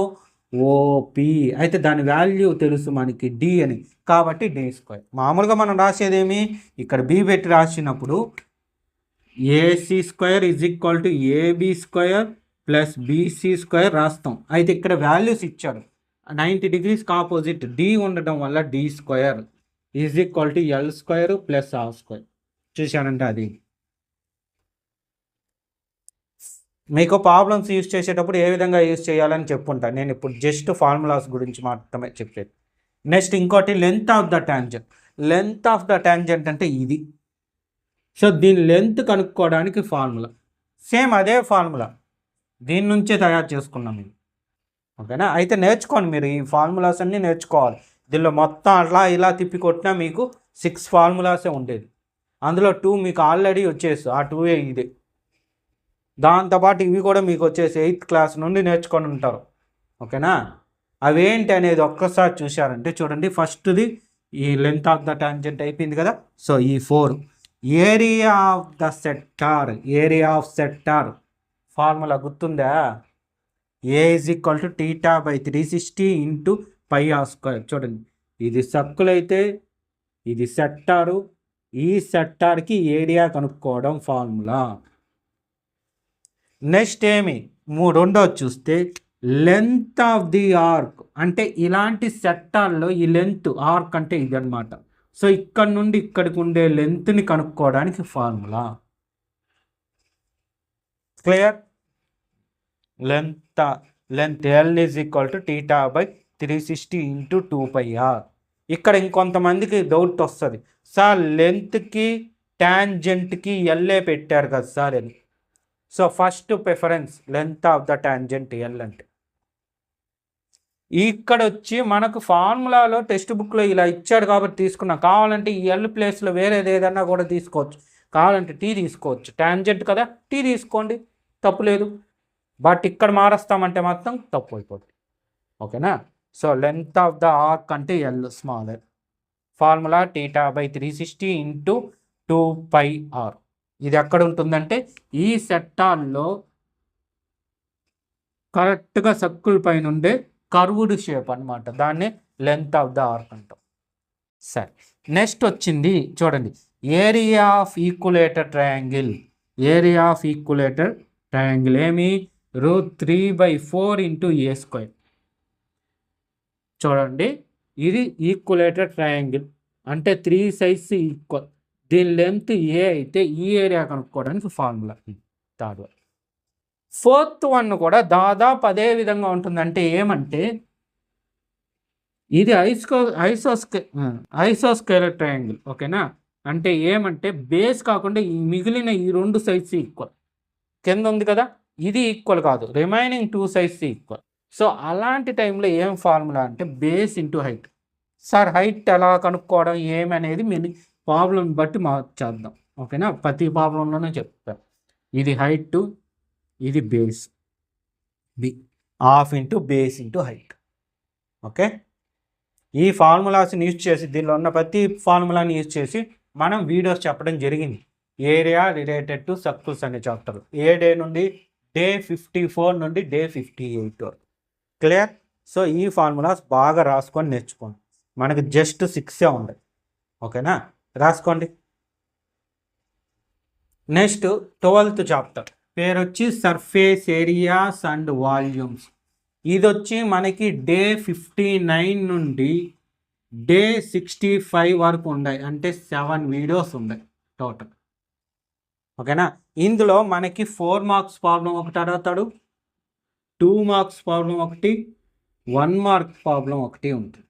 ఓపి. అయితే దాని వాల్యూ తెలుసు మనకి డి అని, కాబట్టి d². మామూలుగా మనం రాసేదేమి, ఇక్కడ బి పెట్టి రాసినప్పుడు AC² = AB² + BC² రాస్తాం. అయితే ఇక్కడ వాల్యూస్ ఇచ్చారు, 90 degreesకి ఆపోజిట్ డి ఉండడం వల్ల d² = L² + R². చూశానంటే అది మీకు ప్రాబ్లమ్స్ యూజ్ చేసేటప్పుడు ఏ విధంగా యూజ్ చేయాలని చెప్పుంటాను. నేను ఇప్పుడు జస్ట్ ఫార్ములాస్ గురించి మాత్రమే చెప్పేది. నెక్స్ట్ ఇంకోటి length of the tangent. Length of the tangent అంటే ఇది. సో దీని లెంత్ కనుక్కోవడానికి ఫార్ములా సేమ్ అదే ఫార్ములా, దీని నుంచే తయారు చేసుకున్నాం మేము. ఓకేనా, అయితే నేర్చుకోండి, మీరు ఈ ఫార్ములాస్ అన్నీ నేర్చుకోవాలి. దీనిలో మొత్తం అలా ఇలా తిప్పి కొట్టినా మీకు 6 ఫార్ములాసే ఉండేది. అందులో 2 మీకు ఆల్రెడీ వచ్చేసి ఆ 2 ఇదే. దాంతోపాటు ఇవి కూడా మీకు వచ్చేసి 8th క్లాస్ నుండి నేర్చుకొని ఉంటారు. ఓకేనా, అవేంటి అనేది ఒక్కసారి చూశారంటే చూడండి. ఫస్ట్ది ఈ లెంత్ ఆఫ్ ద టాంజెంట్ అయిపోయింది కదా. సో ఈ 4 area of the sector, area of sector formula గుర్తుందా, A = θ/360 × πr². చూడండి, ఇది సర్కిల్ అయితే ఇది సెక్టారు, ఈ సెక్టార్కి ఏరియా కనుక్కోవడం ఫార్ములా. నెక్స్ట్ ఏమి రెండోది చూస్తే లెంత్ ఆఫ్ ది ఆర్క్, అంటే ఇలాంటి సెక్టార్లో ఈ లెంత్, ఆర్క్ అంటే ఇది అనమాట. సో ఇక్కడ నుండి ఇక్కడికి ఉండే లెంత్ని కనుక్కోవడానికి formula. Clear, length L = θ/360 × 2πr. ఇక్కడ ఇంకొంతమందికి డౌట్ వస్తుంది, సార్ లెంత్కి ట్యాంజెంట్కి ఎల్ఏ పెట్టారు కదా సార్ అని. So first preference length of the tangent L అంటే. ఇక్కడ వచ్చి మనకు ఫార్ములాలో టెక్స్ట్ బుక్లో ఇలా ఇచ్చాడు కాబట్టి తీసుకున్నా. కావాలంటే ఈ ఎల్ ప్లేస్లో వేరేది ఏదన్నా కూడా తీసుకోవచ్చు, కావాలంటే టీ తీసుకోవచ్చు, ట్యాంజెంట్ కదా టీ తీసుకోండి, తప్పులేదు. బట్ ఇక్కడ మారుస్తామంటే మాత్రం తప్పు అయిపోతుంది. ఓకేనా, so length of the arc అంటే ఎల్ స్మాలర్, ఫార్ములా θ/360 × 2πr. ఇది ఎక్కడ ఉంటుందంటే ఈ సెక్టార్లో కరెక్ట్గా సర్కిల్ పైన ఉండే కర్వ్డ్ షేప్ అనమాట, దాన్ని లెంత్ ఆఫ్ ద ఆర్క్ అంటాం. సరే, నెక్స్ట్ వచ్చింది చూడండి, area of ఈక్యులేటర్ triangle. Area of ఈక్యులేటర్ triangle ఏమి, √3/4 × A². చూడండి, ఇది ఈక్యులేటర్ ట్రయాంగిల్ అంటే 3 sides ఈక్వల్. దీని లెంత్ ఏ అయితే ఈ ఏరియా కనుక్కోవడానికి formula. Third one. Fourth one కూడా దాదాపు అదే విధంగా ఉంటుంది. అంటే ఏమంటే ఇది ఐసోస్కేలర్ ట్రయాంగిల్. ఓకేనా, అంటే ఏమంటే బేస్ కాకుండా ఈ మిగిలిన ఈ 2 sides ఈక్వల్. కింద ఉంది కదా, ఇది ఈక్వల్ కాదు, రిమైనింగ్ 2 sides ఈక్వల్. సో అలాంటి టైంలో ఏం ఫార్ములా అంటే base into height. Sir height ఎలా కనుక్కోవడం ఏమనేది మీరు ప్రాబ్లం బట్టి మార్చేద్దాం. ఓకేనా? ప్రతి ప్రాబ్లంలోనే చెప్తాను. ఇది హైట్, ఇది base, be half into base into height. Okay, ఈ ఫార్ములాస్ని యూజ్ చేసి, దీనిలో ఉన్న ప్రతి ఫార్ములాని యూజ్ చేసి మనం వీడియోస్ చెప్పడం జరిగింది. ఏరియా రిలేటెడ్ టు సర్కిల్స్ అనే చాప్టర్ ఏ డే నుండి డే 54 నుండి డే 58 వరకు. క్లియర్? సో ఈ ఫార్ములాస్ బాగా రాసుకొని నేర్చుకోండి. మనకి జస్ట్ 6 ఉంది. ఓకేనా? రాసుకోండి. నెక్స్ట్ 12th చాప్టర్ పేరు వచ్చి సర్ఫేస్ ఏరియాస్ అండ్ వాల్యూమ్స్. ఇది వచ్చి మనకి డే 59 నుండి డే 65 వరకు ఉన్నాయి. అంటే 7 వీడియోస్ ఉన్నాయి టోటల్. ఓకేనా? ఇందులో మనకి 4 మార్క్స్ ప్రాబ్లం ఒకటి అడుగుతాడు, 2 మార్క్స్ ప్రాబ్లం ఒకటి, 1 మార్క్ ప్రాబ్లం ఒకటి ఉంటుంది.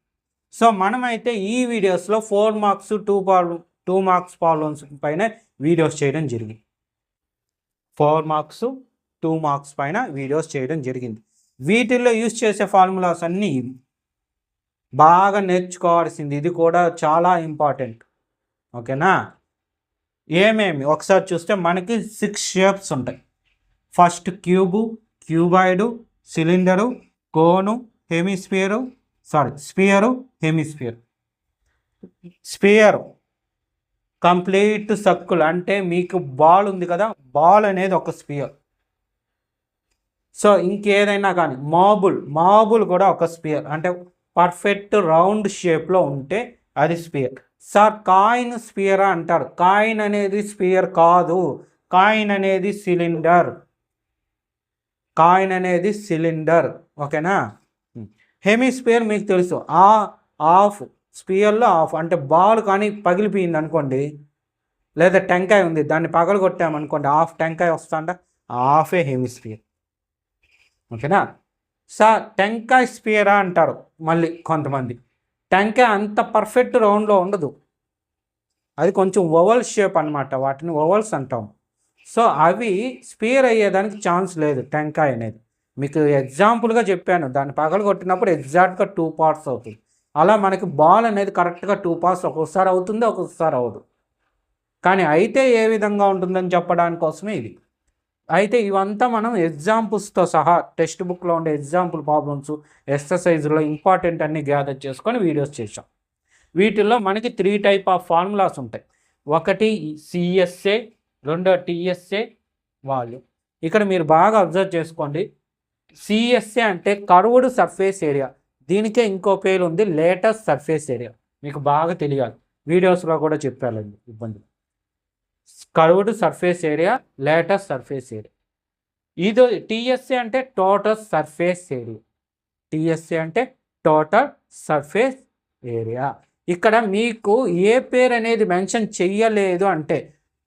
సో మనమైతే ఈ వీడియోస్లో 4 మార్క్స్ 2 మార్క్స్ ప్రాబ్లమ్స్ పైన వీడియోస్ చేయడం జరిగింది. 4 మార్క్స్ 2 మార్క్స్ పైన వీడియోస్ చేయడం జరిగింది. వీటిల్లో యూజ్ చేసే ఫార్ములాస్ అన్నీ బాగా నేర్చుకోవాల్సింది. ఇది కూడా చాలా ఇంపార్టెంట్. ఓకేనా? ఏమేమి ఒకసారి చూస్తే మనకి 6 షేప్స్ ఉంటాయి. First cube, cuboid, cylinder, cone, hemisphere, sphere, hemisphere. Sphere complete circle, అంటే మీకు బాల్ ఉంది కదా, బాల్ అనేది ఒక స్పియర్. సో ఇంకేదైనా కానీ మార్బుల్ కూడా ఒక స్పియర్, అంటే పర్ఫెక్ట్ రౌండ్ షేప్లో ఉంటే అది స్పియర్. సార్ కాయిన్ స్పియరా అంటారు. కాయిన్ అనేది స్పియర్ కాదు, కాయిన్ అనేది సిలిండర్. ఓకేనా? హెమిస్ఫియర్ మీకు తెలుసు, హాఫ్ స్పియర్లో హాఫ్, అంటే బాల్ కానీ పగిలిపోయింది అనుకోండి, లేదా టెంకాయ ఉంది దాన్ని పగలు కొట్టామనుకోండి, హాఫ్ టెంకాయ వస్తుంట, హాఫే హెమిస్ఫియర్. ఓకేనా? సార్ టెంకాయ స్పియరా అంటారు మళ్ళీ కొంతమంది. టెంకాయ అంత పర్ఫెక్ట్ రౌండ్లో ఉండదు, అది కొంచెం ఓవల్ షేప్ అనమాట, వాటిని ఓవల్స్ అంటాం. సో అవి స్పియర్ అయ్యేదానికి ఛాన్స్ లేదు టెంకాయ అనేది. మీకు ఎగ్జాంపుల్గా చెప్పాను, దాన్ని పగలు కొట్టినప్పుడు ఎగ్జాక్ట్గా 2 పార్ట్స్ అవుతుంది. అలా మనకి బాల్ అనేది కరెక్ట్గా 2 పార్ట్స్ ఒక్కొక్కసారి అవుతుంది, ఒక్కొక్కసారి అవ్వదు. కానీ అయితే ఏ విధంగా ఉంటుందని చెప్పడానికి కోసమే ఇది. అయితే ఇవంతా మనం ఎగ్జాంపుల్స్తో సహా టెక్స్ట్ బుక్లో ఉండే ఎగ్జాంపుల్ ప్రాబ్లమ్స్, ఎక్సర్సైజ్లో ఇంపార్టెంట్ అన్ని గ్యాదర్ చేసుకొని వీడియోస్ చేసాం. వీటిల్లో మనకి 3 టైప్ ఆఫ్ ఫార్ములాస్ ఉంటాయి. ఒకటి సిఎస్ఏ, రెండో టిఎస్ఏ, వాల్యూమ్. ఇక్కడ మీరు బాగా అబ్జర్వ్ చేసుకోండి. సిఎస్ఏ అంటే కర్వ్డ్ సర్ఫేస్ ఏరియా, దీనికే ఇంకో పేరు ఉంది లేటెస్ట్ సర్ఫేస్ ఏరియా. మీకు బాగా తెలియాలి, వీడియోస్లో కూడా చెప్పాలండి ఇబ్బంది. Curved surface area, latest surface area. ఇది టిఎస్ఏ అంటే టోటల్ సర్ఫేస్ ఏరియా. టిఎస్ఏ అంటే టోటల్ సర్ఫేస్ ఏరియా. ఇక్కడ మీకు ఏ పేరు అనేది మెన్షన్ చెయ్యలేదు అంటే,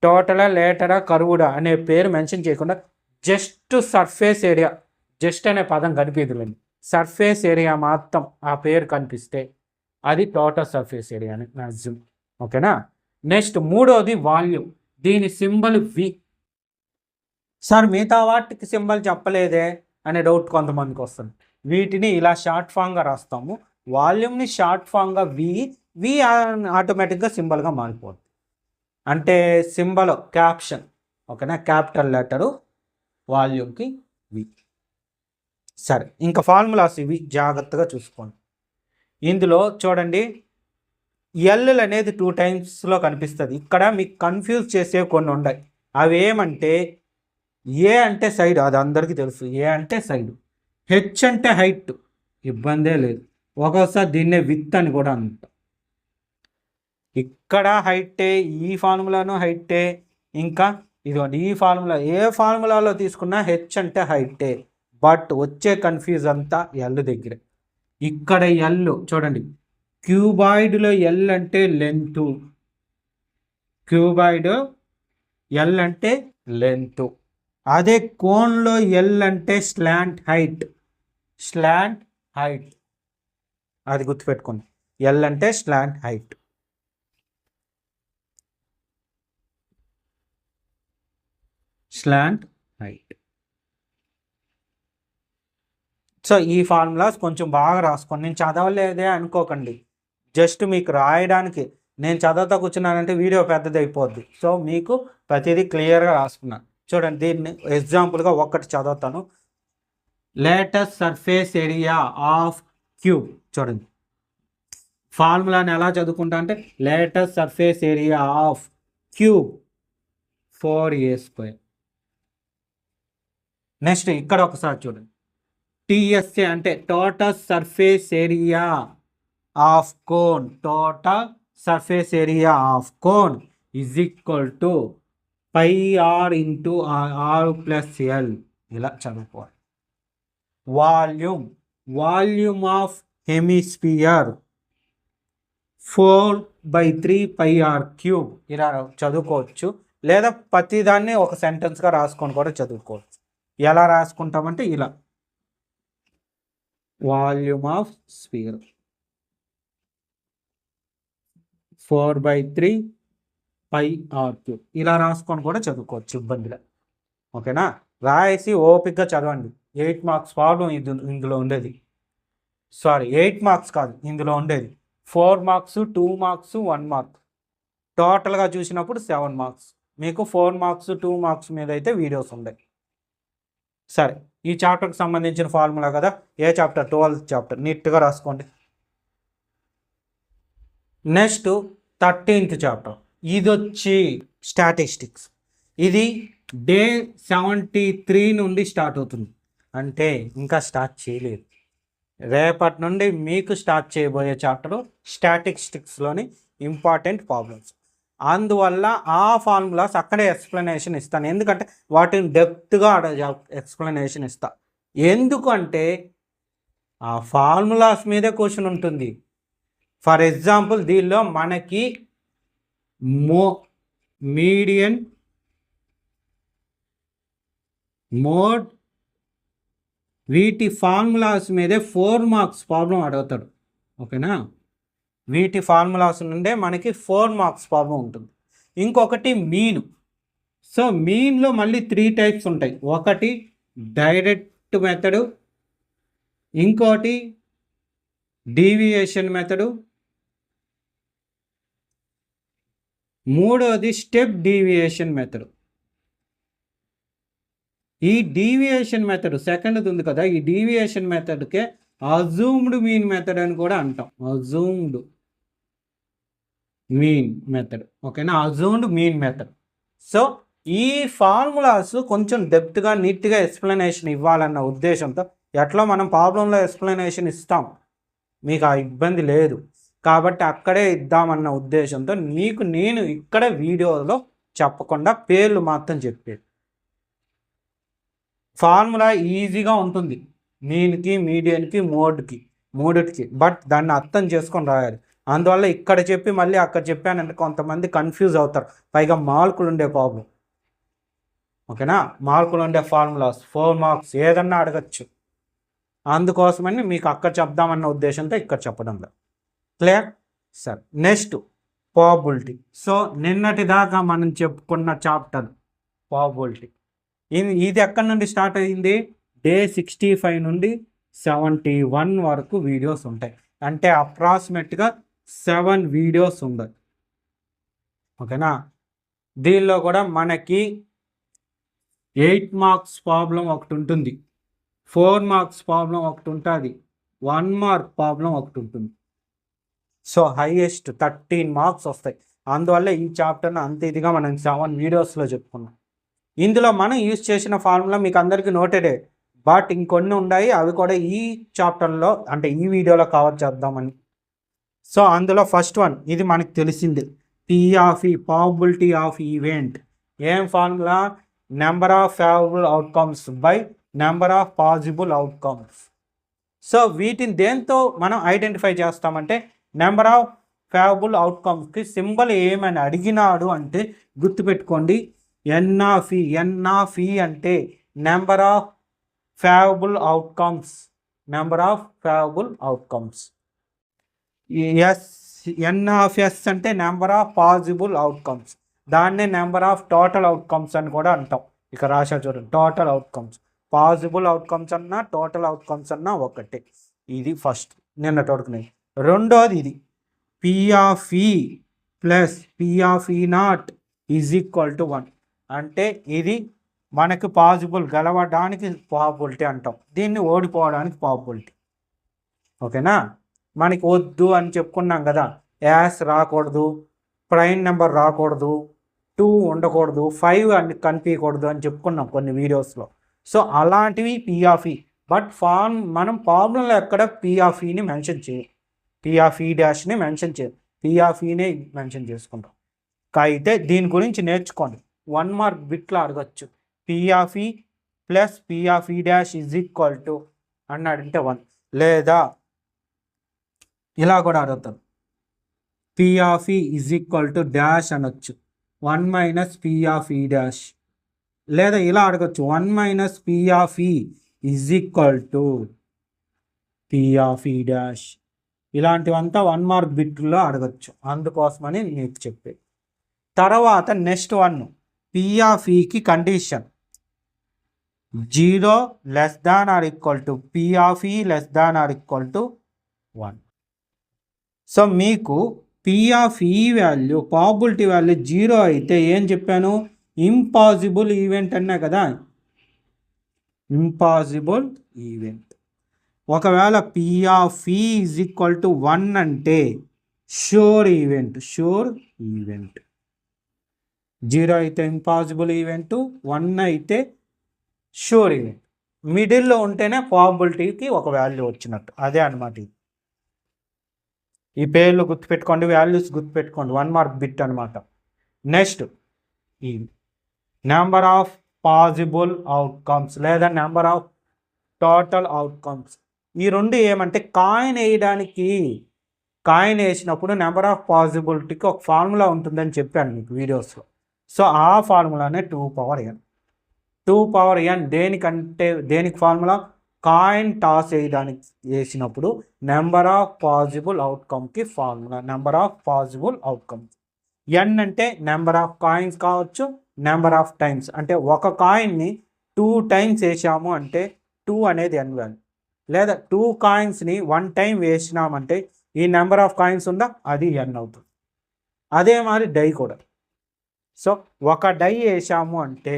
టోటలా, లేటరా, కర్వ్డా అనే పేరు మెన్షన్ చేయకుండా జస్ట్ సర్ఫేస్ ఏరియా, జస్ట్ అనే పదం కనిపించలేండి, సర్ఫేస్ ఏరియా మాత్రం ఆ పేరు కనిపిస్తే అది టోటల్ సర్ఫేస్ ఏరియా అని మ్యాక్సిమం. ఓకేనా? నెక్స్ట్ మూడోది వాల్యూమ్. దీని సింబల్ వి. సార్ మిగతా వాటికి సింబల్ చెప్పలేదే అనే డౌట్ కొంతమందికి వస్తుంది. వీటిని ఇలా షార్ట్ ఫామ్గా రాస్తాము. వాల్యూమ్ని షార్ట్ ఫామ్గా వి ఆటోమేటిక్గా సింబల్గా మారిపోతుంది. అంటే సింబల్ క్యాప్షన్. ఓకేనా? క్యాపిటల్ లెటరు వాల్యూమ్కి వి. సరే, ఇంకా ఫార్ములాస్ ఇవి జాగ్రత్తగా చూసుకోండి. ఇందులో చూడండి, ఎల్ అనేది 2 టైమ్స్లో కనిపిస్తుంది. ఇక్కడ మీకు కన్ఫ్యూజ్ చేసే కొన్ని ఉన్నాయి. అవి ఏమంటే, ఏ అంటే సైడ్, అది అందరికీ తెలుసు, ఏ అంటే సైడ్. హెచ్ అంటే హైట్, ఇబ్బందే లేదు. ఒక్కోసారి దీన్నే విత్ అని కూడా అంటాం. ఇక్కడ హైటే, ఈ ఫార్ములాను హైటే. ఇంకా ఇదిగోండి, ఈ ఫార్ములా, ఏ ఫార్ములాలో తీసుకున్నా హెచ్ అంటే హైటే. బట్ వచ్చే కన్ఫ్యూజ్ అంతా ఎల్ దగ్గర. ఇక్కడ ఎల్ చూడండి, క్యూబాయిడ్లో ఎల్ అంటే లెంత్, క్యూబాయిడ్ ఎల్ అంటే లెంత్. అదే కోన్లో ఎల్ అంటే స్లాంట్ హైట్, అది గుర్తుపెట్టుకోండి. ఎల్ అంటే స్లాంట్ హైట్. సో ఈ ఫార్ములాస్ కొంచెం బాగా రాసుకోండి. నేను చదవలేదే అనుకోకండి, జస్ట్ మీకు రాయడానికి నేను చదువుతా కూర్చున్నానంటే వీడియో పెద్దది అయిపోద్ది. సో మీకు ప్రతిదీ క్లియర్గా రాసుకున్నాను. చూడండి, దీన్ని ఎగ్జాంపుల్గా ఒక్కటి చదువుతాను. Latest surface area of cube. చూడండి, ఫార్ములాని ఎలా చదువుకుంటా అంటే latest surface area of cube 4a². Next ఇక్కడ ఒకసారి చూడండి, టీఎస్ఏ అంటే total surface area of cone. Total surface area of cone is equal to πr into r+l. ఇలా చదువుకోవాలి. వాల్యూమ్ ఆఫ్ హెమిస్పియర్ 4/3 πr³ ఇలా చదువుకోవచ్చు. లేదా ప్రతిదాన్ని ఒక సెంటెన్స్గా రాసుకొని కూడా చదువుకోవచ్చు. ఎలా రాసుకుంటామంటే ఇలా, వాల్యూమ్ ఆఫ్ స్పియర్ 4/3 πr³ ఇలా రాసుకొని కూడా చదువుకోవచ్చు ఇబ్బందిగా. ఓకేనా, రాసి ఓపిక్గా చదవండి. 8 మార్క్స్ ప్రాబ్లం ఇందులో ఉండేది. సారీ, 8 మార్క్స్ కాదు ఇందులో ఉండేది, 4 మార్క్స్, 2 మార్క్స్, 1 మార్క్. టోటల్గా చూసినప్పుడు 7 మార్క్స్. మీకు 4 మార్క్స్, 2 మార్క్స్ మీద అయితే వీడియోస్ ఉన్నాయి. సరే, ఈ చాప్టర్కి సంబంధించిన ఫార్ములా కదా. ఏ చాప్టర్? 12th chapter. నీట్గా రాసుకోండి. Next 13th chapter. ఇది వచ్చి స్టాటిస్టిక్స్. ఇది డే 73 నుండి స్టార్ట్ అవుతుంది. అంటే ఇంకా స్టార్ట్ చేయలేదు. రేపటి నుండి మీకు స్టార్ట్ చేయబోయే చాప్టరు స్టాటిస్టిక్స్లోని ఇంపార్టెంట్ ప్రాబ్లమ్స్. అందువల్ల ఆ ఫార్ములాస్ అక్కడే ఎక్స్ప్లెనేషన్ ఇస్తాను. ఎందుకంటే వాటిని డెప్త్గా ఎక్స్ప్లెనేషన్ ఇస్తా. ఎందుకంటే ఆ ఫార్ములాస్ మీదే క్వశ్చన్ ఉంటుంది. ఫర్ ఎగ్జాంపుల్, దీనిలో మనకి మీడియన్, మోడ్, వీటి ఫార్ములాస్ మీదే 4 మార్క్స్ ప్రాబ్లం అడుగుతాడు. ఓకేనా, వీటి ఫార్ములాస్ నుండే మనకి 4 మార్క్స్ ప్రాబ్లం ఉంటుంది. ఇంకొకటి మీన్. సో మీన్లో మళ్ళీ 3 టైప్స్ ఉంటాయి. ఒకటి డైరెక్ట్ మెథడు, ఇంకోటి డీవియేషన్ మెథడు, మూడోది స్టెప్ డీవియేషన్ మెథడ్. ఈ డీవియేషన్ మెథడ్ సెకండ్ది ఉంది కదా, ఈ డీవియేషన్ మెథడ్కే అజూమ్డ్ మీన్ మెథడ్ అని కూడా అంటాం. అజూమ్డ్ మీన్ మెథడ్. ఓకేనా, అజూమ్డ్ మీన్ మెథడ్. సో ఈ ఫార్ములాస్ కొంచెం డెప్త్గా నీట్గా ఎక్స్ప్లెనేషన్ ఇవ్వాలన్న ఉద్దేశంతో, ఎట్లా మనం ప్రాబ్లంలో ఎక్స్ప్లెనేషన్ ఇస్తాం, మీకు ఆ ఇబ్బంది లేదు కాబట్టి అక్కడే ఇద్దామన్న ఉద్దేశంతో నీకు నేను ఇక్కడ వీడియోలో చెప్పకుండా పేర్లు మాత్రం చెప్పేది. ఫార్ములా ఈజీగా ఉంటుంది మీన్కి, మీడియన్కి, మోడ్కి, మూడిటికి. బట్ దాన్ని అర్థం చేసుకొని రాయాలి. అందువల్ల ఇక్కడ చెప్పి మళ్ళీ అక్కడ చెప్పానంటే కొంతమంది కన్ఫ్యూజ్ అవుతారు. పైగా మార్కులు ఉండే ప్రాబ్లం. ఓకేనా, మార్కులు ఉండే ఫార్ములాస్ 4 మార్క్స్ ఏదన్నా అడగచ్చు. అందుకోసమని మీకు అక్కడ చెప్దామన్న ఉద్దేశంతో ఇక్కడ చెప్పడం లేదు. క్లియర్? సరే, నెక్స్ట్ ప్రాబబిలిటీ. సో నిన్నటి దాకా మనం చెప్పుకున్న చాప్టర్ ప్రాబబిలిటీ. ఇది ఎక్కడి నుండి స్టార్ట్ అయింది? డే 65 నుండి 71 వరకు వీడియోస్ ఉంటాయి. అంటే అప్రాక్సిమేట్గా 7 వీడియోస్ ఉన్నాయి. ఓకేనా, దీనిలో కూడా మనకి 8 మార్క్స్ ప్రాబ్లం ఒకటి ఉంటుంది, 4 మార్క్స్ ప్రాబ్లం ఒకటి ఉంటుంది, 1 మార్క్ ప్రాబ్లం ఒకటి ఉంటుంది. సో హైయెస్ట్ 13 మార్క్స్ వస్తాయి. అందువల్ల ఈ చాప్టర్ని అంత ఇదిగా మనం 7 వీడియోస్లో చెప్పుకున్నాం. ఇందులో మనం యూజ్ చేసిన ఫార్ములా మీకు అందరికీ నోటెడే, బట్ ఇంకొన్ని ఉన్నాయి, అవి కూడా ఈ చాప్టర్లో అంటే ఈ వీడియోలో కవర్ చేద్దామని. సో అందులో ఫస్ట్ వన్, ఇది మనకు తెలిసింది, PE ప్రాబబిలిటీ ఆఫ్ ఈవెంట్. ఏం formula? Number of favourable outcomes by number of possible outcomes. So వీటిని దేంతో మనం ఐడెంటిఫై చేస్తామంటే, నెంబర్ ఆఫ్ ఫేవరబుల్ అవుట్కమ్స్కి సింబల్ ఏమని అడిగినాడు అంటే గుర్తుపెట్టుకోండి, NE. NE అంటే number of favourable outcomes. Number of favourable outcomes. NS అంటే నెంబర్ ఆఫ్ పాసిబుల్ అవుట్కమ్స్. దాన్నే నెంబర్ ఆఫ్ టోటల్ అవుట్కమ్స్ అని కూడా అంటాం. ఇక రాశా చూడండి, టోటల్ అవుట్కమ్స్. పాసిబుల్ అవుట్కమ్స్ అన్నా టోటల్ అవుట్కమ్స్ అన్నా ఒకటే. ఇది ఫస్ట్ నిన్న టోడుకునేది. రెండోది ఇది పి ఆఫ్ ఈ ప్లస్ పి ఆఫ్ ఈ నాట్ ఈజ్ ఈక్వల్ టు 1. అంటే ఇది మనకు పాసిబుల్, గెలవడానికి పాసిబిలిటీ అంటాం, దీన్ని ఓడిపోవడానికి పాసిబిలిటీ. ఓకేనా, మనకి వద్దు అని చెప్పుకున్నాం కదా, యాస్ రాకూడదు, ప్రైమ్ నెంబర్ రాకూడదు, 2 ఉండకూడదు, 5 అని కనిపించకూడదు అని చెప్పుకున్నాం కొన్ని వీడియోస్లో. సో అలాంటివి పి ఆఫ్ ఈ. బట్ మనం ప్రాబ్లంలో ఎక్కడ పి ఆఫ్ ఈని మెన్షన్ చేయం, పి ఆఫ్ ఈ డాష్ని మెన్షన్ చేయం, పి ఆఫ్ ఈనే మెన్షన్ చేసుకుంటాం. అయితే దీని గురించి నేర్చుకోండి, 1 మార్క్ బిట్లో అడగచ్చు. పి ఆఫ్ ఈ plus P of E dash is equal to అన్నాడంటే 1, లేదా ఇలా కూడా అడుగుతారు, P of E is equal to dash అనొచ్చు, 1 minus P of E dash. లేదా ఇలా అడగచ్చు, 1 minus P of E is equal to P of E dash. ఇలాంటివంతా 1 మార్క్ బిట్లో అడగచ్చు, అందుకోసమని నీకు చెప్పేది. తర్వాత నెక్స్ట్ 1, పి ఆఫ్ ఈకి condition 0 less than or equal to P of E less than or equal to 1. So మీకు P of E value, probability value 0 అయితే ఏం చెప్పాను, ఇంపాసిబుల్ ఈవెంట్ అన్నా కదా, ఇంపాసిబుల్ ఈవెంట్. ఒకవేళ P of E is equal to 1 అంటే షూర్ ఈవెంట్, షూర్ ఈవెంట్. 0 అయితే ఇంపాసిబుల్ ఈవెంట్, 1 అయితే షూర్ ఈవెంట్. మిడిల్లో ఉంటేనే ప్రాబబిలిటీకి ఒక వాల్యూ వచ్చినట్టు, అదే అనమాట. ఈ పేర్లు గుర్తుపెట్టుకోండి, వాల్యూస్ గుర్తుపెట్టుకోండి, 1 మార్క్ బిట్ అనమాట. నెక్స్ట్ ఈ నెంబర్ ఆఫ్ పాసిబుల్ అవుట్కమ్స్ లేదా నెంబర్ ఆఫ్ టోటల్ అవుట్కమ్స్. ఈ రెండు ఏమంటే కాయిన్ వేయడానికి, కాయిన్ వేసినప్పుడు నెంబర్ ఆఫ్ పాసిబిలిటీకి ఒక ఫార్ములా ఉంటుందని చెప్పాను మీకు వీడియోస్లో. సో ఆ ఫార్ములానే 2 పవర్ n. 2 పవర్ n దేనికి ఫార్ములా, కాయిన్ టాస్ వేసినప్పుడు నెంబర్ ఆఫ్ పాసిబుల్ అవుట్కమ్కి formula, number of possible outcomes. n అంటే నెంబర్ ఆఫ్ కాయిన్స్ కావచ్చు, నెంబర్ ఆఫ్ టైమ్స్. అంటే ఒక కాయిన్ని 2 టైమ్స్ వేసాము అంటే 2 అనేది n వాల్యూ, లేదా 2 కాయిన్స్ని 1 టైం వేసినామంటే ఈ నెంబర్ ఆఫ్ కాయిన్స్ ఉందా అది n అవుతుంది. అదే మరి డై కూడా. సో ఒక డై వేసాము అంటే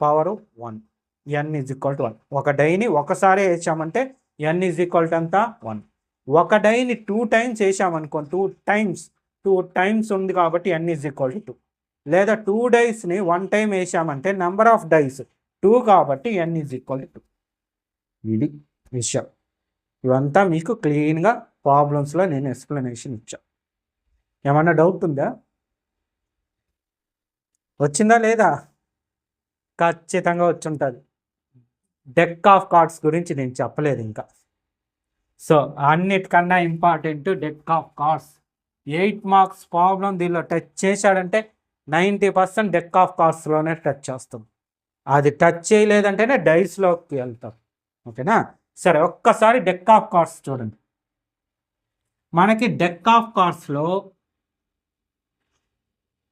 power 1, n is equal to 1. ఒక డైని ఒకసారి వేసామంటే n ఈజ్ ఈక్వల్ టు ఎంత, 1. ఒక డైని 2 టైమ్స్ వేసామనుకోండి, 2 టైమ్స్ ఉంది కాబట్టి n ఈజ్ ఈక్వల్ టు 2. లేదా 2 డైస్ని 1 టైం వేసామంటే నెంబర్ ఆఫ్ డైస్ 2 కాబట్టి n ఈజ్ ఈక్వల్ టు 2. ఇది విషయం. ఇవంతా మీకు క్లీన్గా ప్రాబ్లమ్స్లో నేను ఎక్స్ప్లెనేషన్ ఇచ్చాను. ఏమన్నా డౌట్ ఉందా, వచ్చిందా లేదా? ఖచ్చితంగా వచ్చి ఉంటుంది. డెక్ ఆఫ్ కార్డ్స్ గురించి నేను చెప్పలేదు ఇంకా. సో అన్నిటికన్నా important deck of cards. 8 marks problem దీనిలో టచ్ చేశాడంటే 90% డెక్ ఆఫ్ కార్డ్స్లోనే టచ్ చేస్తాం. అది టచ్ చేయలేదంటేనే డైస్లోకి వెళ్తాం. ఓకేనా, సరే ఒక్కసారి డెక్ ఆఫ్ కార్డ్స్ చూడండి. మనకి డెక్ ఆఫ్ కార్డ్స్లో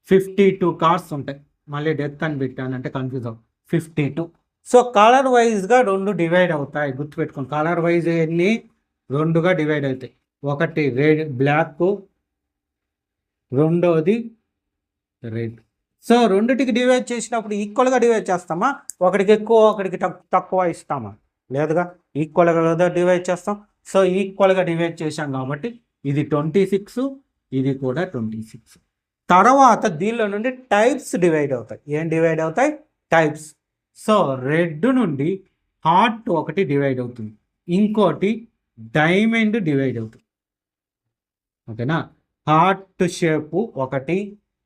52 కార్డ్స్ ఉంటాయి. మళ్ళీ డెక్ అని పెట్టానంటే కన్ఫ్యూజ్ అవుతుంది. 52. సో కలర్ వైజ్గా 2 డివైడ్ అవుతాయి, గుర్తుపెట్టుకోండి. కలర్ వైజ్ ఎన్ని 2గా డివైడ్ అవుతాయి. ఒకటి రెడ్ బ్లాక్, రెండోది రెడ్. సో రెండిటికి డివైడ్ చేసినప్పుడు ఈక్వల్గా డివైడ్ చేస్తామా, ఒకటికి ఎక్కువ ఒకటికి తక్కువ ఇస్తామా? లేదుగా, ఈక్వల్గా డివైడ్ చేస్తాం. సో ఈక్వల్గా డివైడ్ చేసాం కాబట్టి ఇది 26, ఇది కూడా 26. తర్వాత దీనిలో నుండి టైప్స్ డివైడ్ అవుతాయి. ఏం డివైడ్ అవుతాయి? టైప్స్. సో రెడ్ నుండి హార్ట్ ఒకటి డివైడ్ అవుతుంది, ఇంకోటి డైమండ్ డివైడ్ అవుతుంది. ఓకేనా, హార్ట్ షేపు ఒకటి,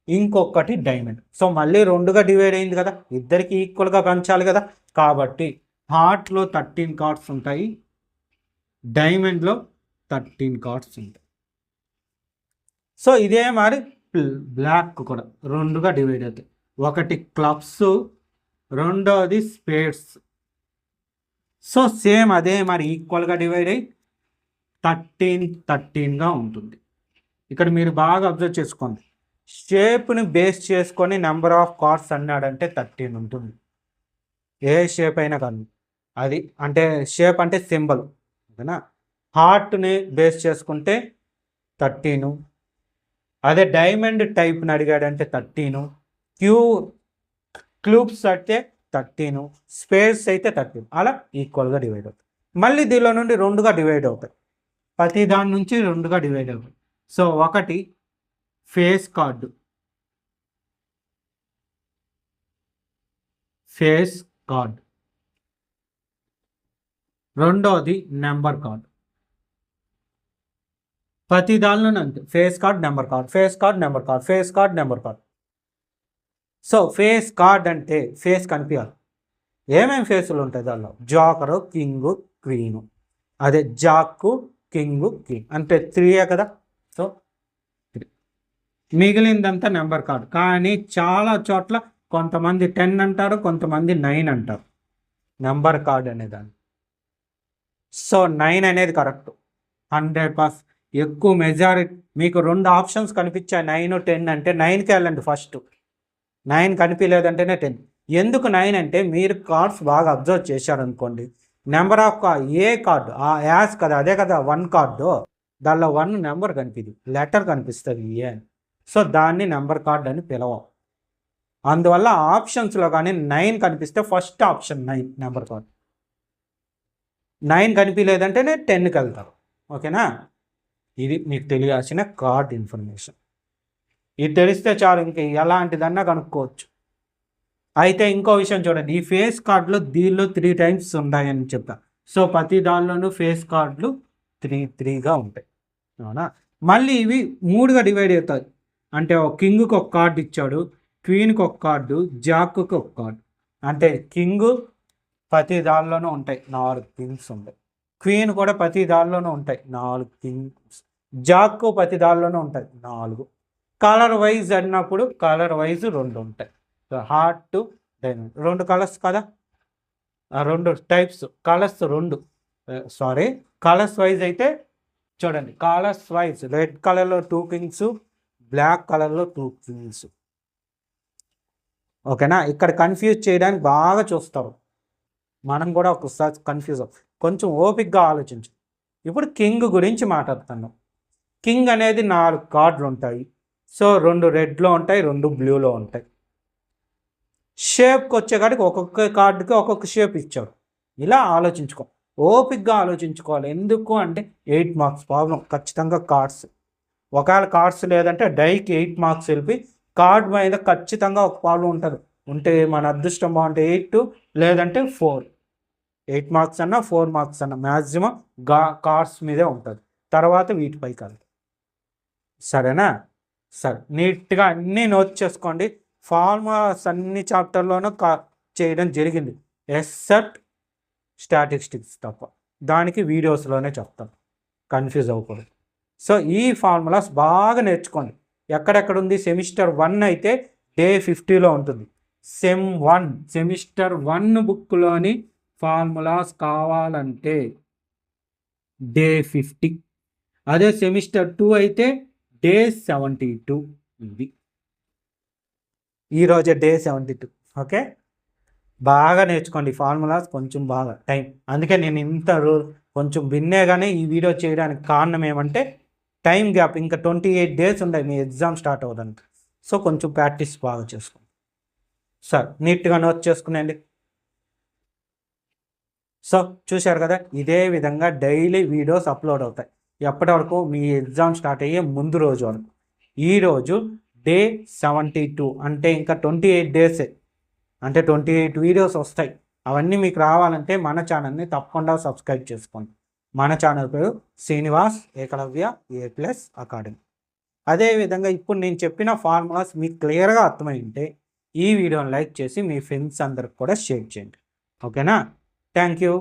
ఇంకొకటి డైమండ్. సో మళ్ళీ 2గా డివైడ్ అయింది కదా, ఇద్దరికి ఈక్వల్గా పెంచాలి కదా. కాబట్టి హార్ట్లో 13 కార్డ్స్ ఉంటాయి, డైమండ్లో 13 కార్డ్స్ ఉంటాయి. సో ఇదే మరి బ్లాక్ కూడా 2గా డివైడ్ అవుతాయి. ఒకటి క్లబ్స్, రెండోది స్పేడ్స్. సో సేమ్ అదే మరి ఈక్వల్గా డివైడ్ అయ్యి 13గా ఉంటుంది. ఇక్కడ మీరు బాగా అబ్జర్వ్ చేసుకోండి, షేప్ని బేస్ చేసుకొని నెంబర్ ఆఫ్ కార్డ్స్ అన్నాడంటే 13 ఉంటుంది. ఏ షేప్ అయినా కానీ అది, అంటే షేప్ అంటే సింబల్. ఓకేనా, హార్ట్ని బేస్ చేసుకుంటే 13, అదే డైమండ్ టైప్ని అడిగాడంటే 13, క్యూబ్స్ అయితే 13, స్పేస్ అయితే 13, అలా ఈక్వల్గా డివైడ్ అవుతాయి. మళ్ళీ దీనిలో నుండి 2గా డివైడ్ అవుతాయి, ప్రతి దాని నుంచి 2గా డివైడ్ అవుతాయి. సో ఒకటి ఫేస్ కార్డు, రెండోది నెంబర్ కార్డు. ప్రతి దానిలోనే అంతే, face card, number card, face card, number card, face card, number card. So face card అంటే ఫేస్ కనిపించాలి. ఏమేమి ఫేసులు ఉంటాయి దానిలో? జాకరు, కింగు, క్వీను. అదే జాక్కు, కింగు, క్వీన్ అంటే 3 కదా. సో మిగిలిందంతా నెంబర్ కార్డ్. కానీ చాలా చోట్ల కొంతమంది 10 అంటారు, కొంతమంది 9 అంటారు నెంబర్ కార్డ్ అనేదాన్ని. సో 9 అనేది కరెక్ట్ 100%. ఎక్కువ మెజారిటీ మీకు 2 ఆప్షన్స్ కనిపించాయి 9, 10 అంటే 9కి వెళ్ళండి ఫస్ట్. 9 కనిపించలేదంటేనే 10. ఎందుకు 9 అంటే మీరు కార్డ్స్ బాగా అబ్జర్వ్ చేశారనుకోండి, number of a card as కదా, అదే కదా 1 కార్డు, దానిలో 1 నెంబర్ కనిపిది, లెటర్ కనిపిస్తుంది ఏ. సో దాన్ని నెంబర్ కార్డ్ అని పిలవం. అందువల్ల ఆప్షన్స్లో కానీ 9 కనిపిస్తే ఫస్ట్ ఆప్షన్ 9 నెంబర్ కార్డ్. 9 కనిపించలేదంటేనే 10కి వెళ్తారు. ఓకేనా? ఇది మీకు తెలియాల్సిన కార్డ్ ఇన్ఫర్మేషన్. ఇది తెలిస్తే చాలు, ఇంక ఎలాంటిదన్నా కనుక్కోవచ్చు. అయితే ఇంకో విషయం చూడండి, ఈ ఫేస్ కార్డులో దీనిలో 3 టైమ్స్ ఉన్నాయని చెప్పా. సో ప్రతి దానిలోనూ ఫేస్ కార్డులు 3గా ఉంటాయి. అవునా? మళ్ళీ ఇవి 3గా డివైడ్ అవుతాయి. అంటే కింగ్కి ఒక కార్డు ఇచ్చాడు, క్వీన్కి ఒక కార్డు, జాక్కి ఒక కార్డు. అంటే కింగు ప్రతి దానిలోనూ ఉంటాయి 4 కింగ్స్ ఉంటాయి, క్వీన్ కూడా ప్రతి దానిలోనూ ఉంటాయి 4 కింగ్స్, జాక్ ప్రతి దానిలోనూ ఉంటాయి 4. కలర్ వైజ్ అన్నప్పుడు కలర్ వైజ్ 2 ఉంటాయి. హార్ట్, డైమండ్ 2 కలర్స్ కదా, 2 types colours 2. Sorry, colours wise అయితే చూడండి, కలర్స్ వైజ్ రెడ్ కలర్లో 2 కింగ్స్, బ్లాక్ కలర్లో 2 కింగ్స్. ఓకేనా? ఇక్కడ కన్ఫ్యూజ్ చేయడానికి బాగా చూస్తారు, మనం కూడా ఒకసారి కన్ఫ్యూజ్ కొంచెం ఓపిక్గా ఆలోచించు. ఇప్పుడు కింగ్ గురించి మాట్లాడుతున్నాం. కింగ్ అనేది 4 కార్డులు ఉంటాయి. సో 2 రెడ్లో ఉంటాయి, 2 బ్లూలో ఉంటాయి. షేప్కి వచ్చేకాడికి ఒక్కొక్క కార్డుకి ఒక్కొక్క షేప్ ఇచ్చాడు. ఇలా ఆలోచించుకో, ఓపిక్గా ఆలోచించుకోవాలి. ఎందుకు అంటే 8 మార్క్స్ ప్రాబ్లం ఖచ్చితంగా కార్డ్స్. ఒకవేళ కార్డ్స్ లేదంటే డైకి 8 మార్క్స్ వెళ్ళి కార్డ్ మీద ఖచ్చితంగా ఒక ప్రాబ్లం ఉంటుంది. ఉంటే మన అదృష్టం బాగుంటే 8, లేదంటే 4. 8 మార్క్స్ అన్నా 4 మార్క్స్ అన్నా మ్యాక్సిమం కార్డ్స్ మీదే ఉంటుంది. తర్వాత వీటిపై కాదు. సరేనా? సరే, నీట్గా అన్నీ నోట్ చేసుకోండి. ఫార్ములాస్ అన్ని చాప్టర్లోనూ చేయడం జరిగింది, ఎక్సెప్ట్ స్టాటిస్టిక్స్ తప్ప. దానికి వీడియోస్లోనే చెప్తాను, కన్ఫ్యూజ్ అవ్వకూడదు. సో ఈ ఫార్ములాస్ బాగా నేర్చుకోండి. ఎక్కడెక్కడ ఉంది? సెమిస్టర్ 1 అయితే డే 50లో ఉంటుంది. సెమిస్టర్ 1 బుక్లోని ఫార్ములాస్ కావాలంటే డే 50. అదే సెమిస్టర్ 2 అయితే డే 72. ఇది ఈరోజే డే 72. ఓకే, బాగా నేర్చుకోండి ఫార్ములాస్, కొంచెం బాగా టైం. అందుకే నేను ఇంత కొంచెం భిన్నేగానే ఈ వీడియో చేయడానికి కారణం ఏమంటే టైం గ్యాప్. ఇంకా 28 డేస్ ఉన్నాయి మీ ఎగ్జామ్ స్టార్ట్ అవ్వడానికి. సో కొంచెం ప్రాక్టీస్ బాగా చేసుకోండి. సార్ నీట్గా నోట్ చేసుకునేయండి. సో చూశారు కదా, ఇదే విధంగా డైలీ వీడియోస్ అప్లోడ్ అవుతాయి. ఎప్పటి వరకు? మీ ఎగ్జామ్ స్టార్ట్ అయ్యే ముందు రోజు వరకు. ఈరోజు డే 72 అంటే ఇంకా 28 డేసే, అంటే 28 వీడియోస్ వస్తాయి. అవన్నీ మీకు రావాలంటే మన ఛానల్ని తప్పకుండా సబ్స్క్రైబ్ చేసుకోండి. మన ఛానల్ పేరు శ్రీనివాస్ ఏకలవ్య A+ అకాడమీ. అదేవిధంగా ఇప్పుడు నేను చెప్పిన ఫార్ములాస్ మీకు క్లియర్గా అర్థమై ఉంటే ఈ వీడియోని లైక్ చేసి మీ ఫ్రెండ్స్ అందరికి కూడా షేర్ చేయండి. ఓకేనా? Thank you.